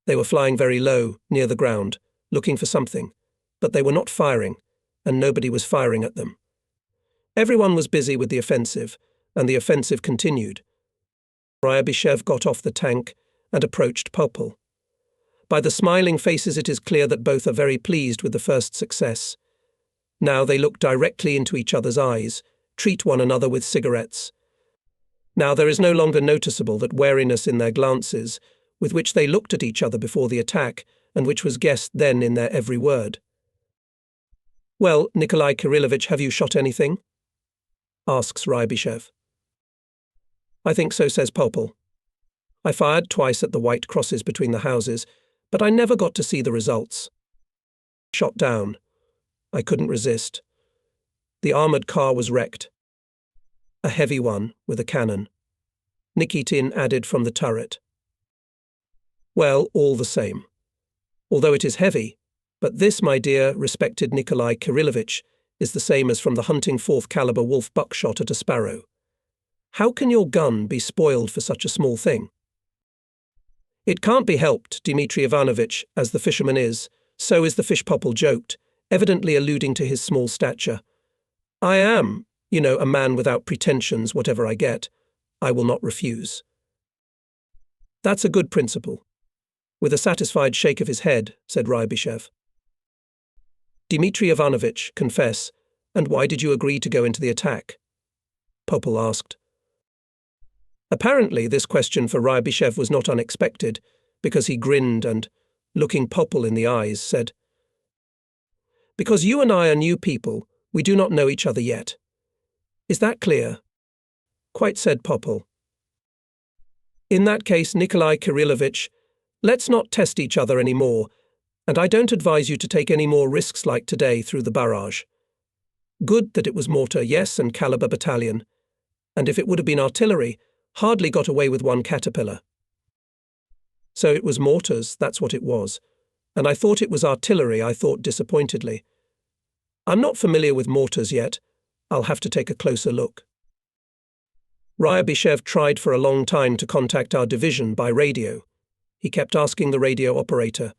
They were flying very low, near the ground, looking for something, but they were not firing, and nobody was firing at them. Everyone was busy with the offensive, and the offensive continued. Ryabyshev got off the tank and approached Popel. By the smiling faces it is clear that both are very pleased with the first success. Now they look directly into each other's eyes, treat one another with cigarettes. Now there is no longer noticeable that wariness in their glances, with which they looked at each other before the attack, and which was guessed then in their every word. Well, Nikolai Kirillovich, have you shot anything? Asks Ryabyshev. I think so, says Popel. I fired twice at the white crosses between the houses, but I never got to see the results. Shot down. I couldn't resist. The armoured car was wrecked. A heavy one, with a cannon. Nikitin added from the turret. Well, all the same. Although it is heavy, but this, my dear, respected Nikolai Kirillovich, is the same as from the hunting 4th caliber wolf buckshot at a sparrow. How can your gun be spoiled for such a small thing? It can't be helped, Dmitri Ivanovich, as the fisherman is, So is the fish, Popple joked, evidently alluding to his small stature. I am, a man without pretensions, whatever I get. I will not refuse. That's a good principle. With a satisfied shake of his head, said Ryabyshev. Dmitry Ivanovich, confess, and why did you agree to go into the attack? Popple asked. Apparently this question for Ryabyshev was not unexpected, because he grinned and, looking Popple in the eyes, said, Because you and I are new people, we do not know each other yet. Is that clear? Quite, said Popple. In that case, Nikolai Kirillovich, let's not test each other any more, and I don't advise you to take any more risks like today through the barrage. Good that it was mortar, yes, and caliber battalion, and if it would have been artillery, hardly got away with one caterpillar. So it was mortars, that's what it was, and I thought it was artillery, I thought disappointedly. I'm not familiar with mortars yet. I'll have to take a closer look. Ryabyshev tried for a long time to contact our division by radio. He kept asking the radio operator,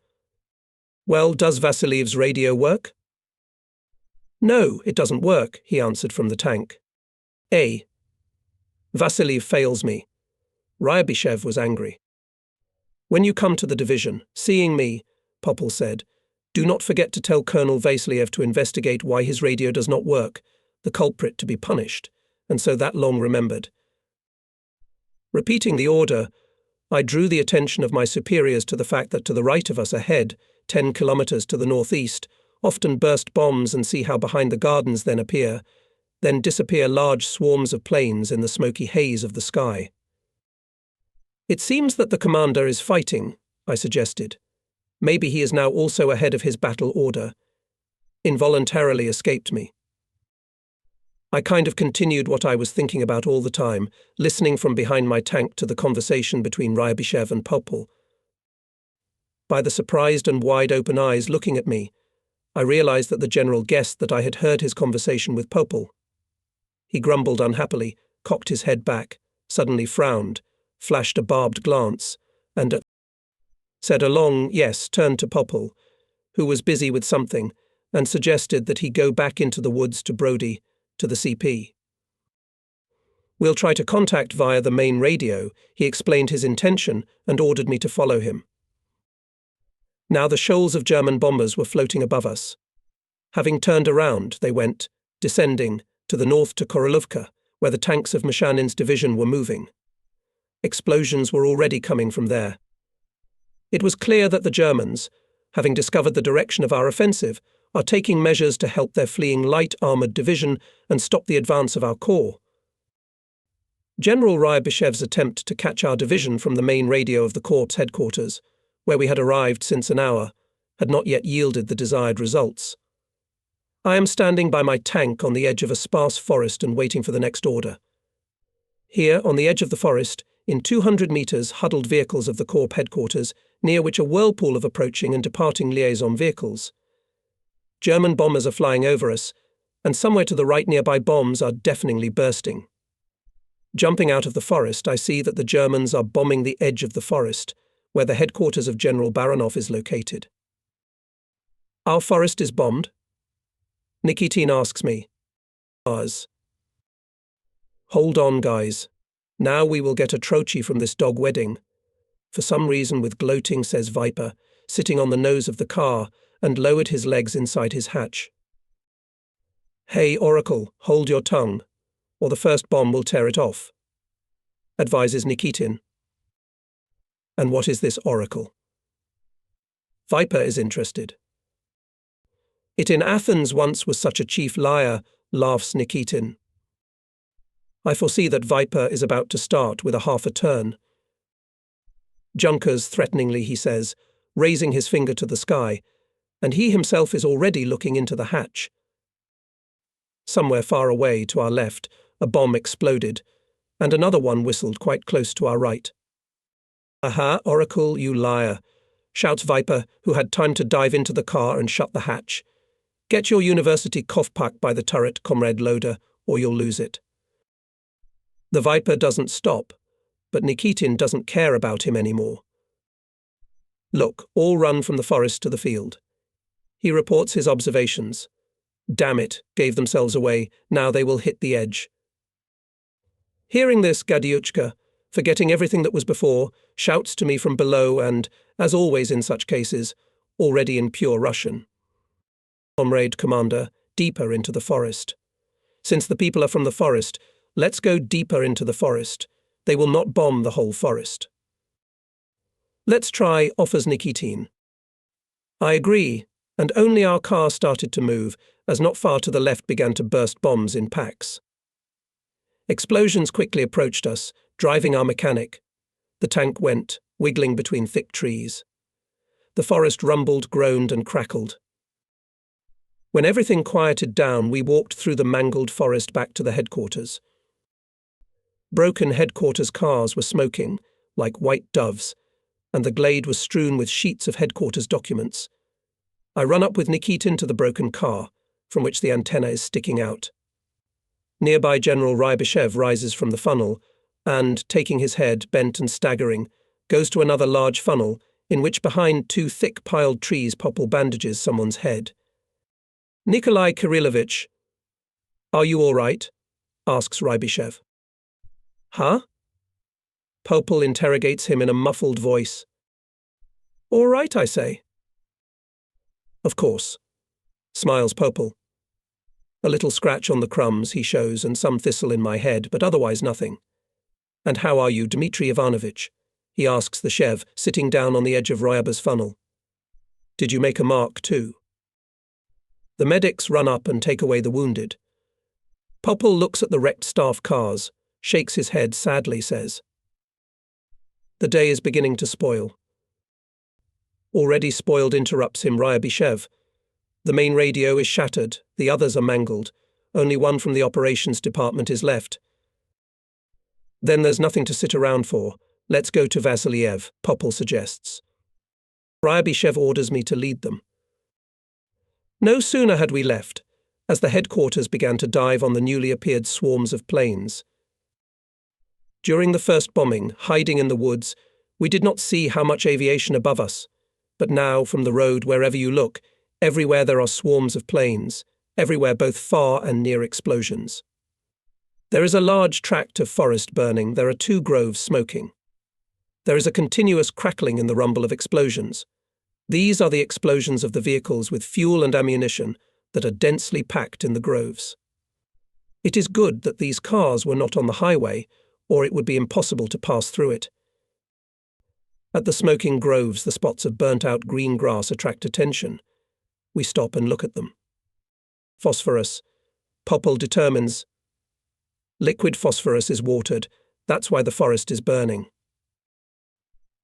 Well, does Vasiliev's radio work? No, it doesn't work, he answered from the tank. Vasiliev fails me. Ryabyshev was angry. When you come to the division, seeing me, Popple said, do not forget to tell Colonel Vasiliev to investigate why his radio does not work, the culprit to be punished, and so that long remembered. Repeating the order, I drew the attention of my superiors to the fact that to the right of us ahead, 10 kilometers to the northeast, often burst bombs and see how behind the gardens then disappear large swarms of planes in the smoky haze of the sky. It seems that the commander is fighting, I suggested. Maybe he is now also ahead of his battle order. Involuntarily escaped me. I kind of continued what I was thinking about all the time, listening from behind my tank to the conversation between Ryabyshev and Popple. By the surprised and wide-open eyes looking at me, I realized that the general guessed that I had heard his conversation with Popple. He grumbled unhappily, cocked his head back, suddenly frowned, flashed a barbed glance, and said a long yes, turned to Popple, who was busy with something, and suggested that he go back into the woods to Broady, to the CP. We'll try to contact via the main radio, he explained his intention and ordered me to follow him. Now the shoals of German bombers were floating above us. Having turned around, they went, descending, to the north to Korolovka, where the tanks of Mashanin's division were moving. Explosions were already coming from there. It was clear that the Germans, having discovered the direction of our offensive, are taking measures to help their fleeing light armoured division and stop the advance of our corps. General Ryabyshev's attempt to catch our division from the main radio of the corps headquarters, where we had arrived since an hour, had not yet yielded the desired results. I am standing by my tank on the edge of a sparse forest and waiting for the next order. Here, on the edge of the forest, in 200 metres, huddled vehicles of the corps headquarters, near which a whirlpool of approaching and departing liaison vehicles. German bombers are flying over us, and somewhere to the right nearby bombs are deafeningly bursting. Jumping out of the forest, I see that the Germans are bombing the edge of the forest, where the headquarters of General Baranov is located. Our forest is bombed? Nikitin asks me. Ours. Hold on, guys. Now we will get a trochee from this dog wedding. For some reason with gloating, says Viper, sitting on the nose of the car, and lowered his legs inside his hatch. Hey, Oracle, hold your tongue, or the first bomb will tear it off, advises Nikitin. And what is this Oracle? Viper is interested. It in Athens once was such a chief liar, laughs Nikitin. I foresee that Viper is about to start with a half a turn. Junkers, threateningly, he says, raising his finger to the sky, and he himself is already looking into the hatch. Somewhere far away to our left, a bomb exploded, and another one whistled quite close to our right. Aha, Oracle, you liar, shouts Viper, who had time to dive into the car and shut the hatch. Get your university cough pack by the turret, Comrade Loader, or you'll lose it. The Viper doesn't stop, but Nikitin doesn't care about him anymore. Look, all run from the forest to the field. He reports his observations. Damn it, gave themselves away, now they will hit the edge. Hearing this, Gadiuchka, forgetting everything that was before, shouts to me from below and, as always in such cases, already in pure Russian. Comrade Commander, deeper into the forest. Since the people are from the forest, let's go deeper into the forest. They will not bomb the whole forest. Let's try, offers Nikitin. I agree, and only our car started to move, as not far to the left began to burst bombs in packs. Explosions quickly approached us, driving our mechanic. The tank went, wiggling between thick trees. The forest rumbled, groaned, and crackled. When everything quieted down, we walked through the mangled forest back to the headquarters. Broken headquarters cars were smoking, like white doves, and the glade was strewn with sheets of headquarters documents. I run up with Nikitin to the broken car, from which the antenna is sticking out. Nearby General Rybyshev rises from the funnel and, taking his head, bent and staggering, goes to another large funnel, in which behind two thick piled trees Popple bandages someone's head. Nikolai Kirillovich, are you all right? Asks Rybyshev. Huh? Popple interrogates him in a muffled voice. All right, I say. Of course, smiles Popple. A little scratch on the crumbs, he shows, and some thistle in my head, but otherwise nothing. And how are you, Dmitri Ivanovich? He asks the Chev, sitting down on the edge of Ryaba's funnel. Did you make a mark too? The medics run up and take away the wounded. Popple looks at the wrecked staff cars, shakes his head sadly, says, the day is beginning to spoil. Already spoiled, interrupts him Rybyshev. The main radio is shattered, the others are mangled. Only one from the operations department is left. Then there's nothing to sit around for. Let's go to Vasiliev, Popple suggests. Rybyshev orders me to lead them. No sooner had we left, as the headquarters began to dive on the newly appeared swarms of planes. During the first bombing, hiding in the woods, we did not see how much aviation above us, but now, from the road, wherever you look, everywhere there are swarms of planes, everywhere both far and near explosions. There is a large tract of forest burning, there are 2 groves smoking. There is a continuous crackling in the rumble of explosions. These are the explosions of the vehicles with fuel and ammunition that are densely packed in the groves. It is good that these cars were not on the highway, or it would be impossible to pass through it. At the smoking groves, the spots of burnt-out green grass attract attention. We stop and look at them. Phosphorus. Popple determines. Liquid phosphorus is watered, that's why the forest is burning.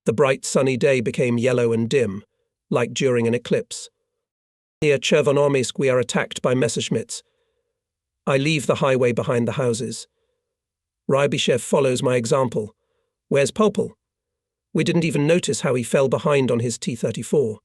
The bright sunny day became yellow and dim, like during an eclipse. Near Chervonomysk we are attacked by Messerschmitts. I leave the highway behind the houses. Rybyshev follows my example. Where's Popple? We didn't even notice how he fell behind on his T-34.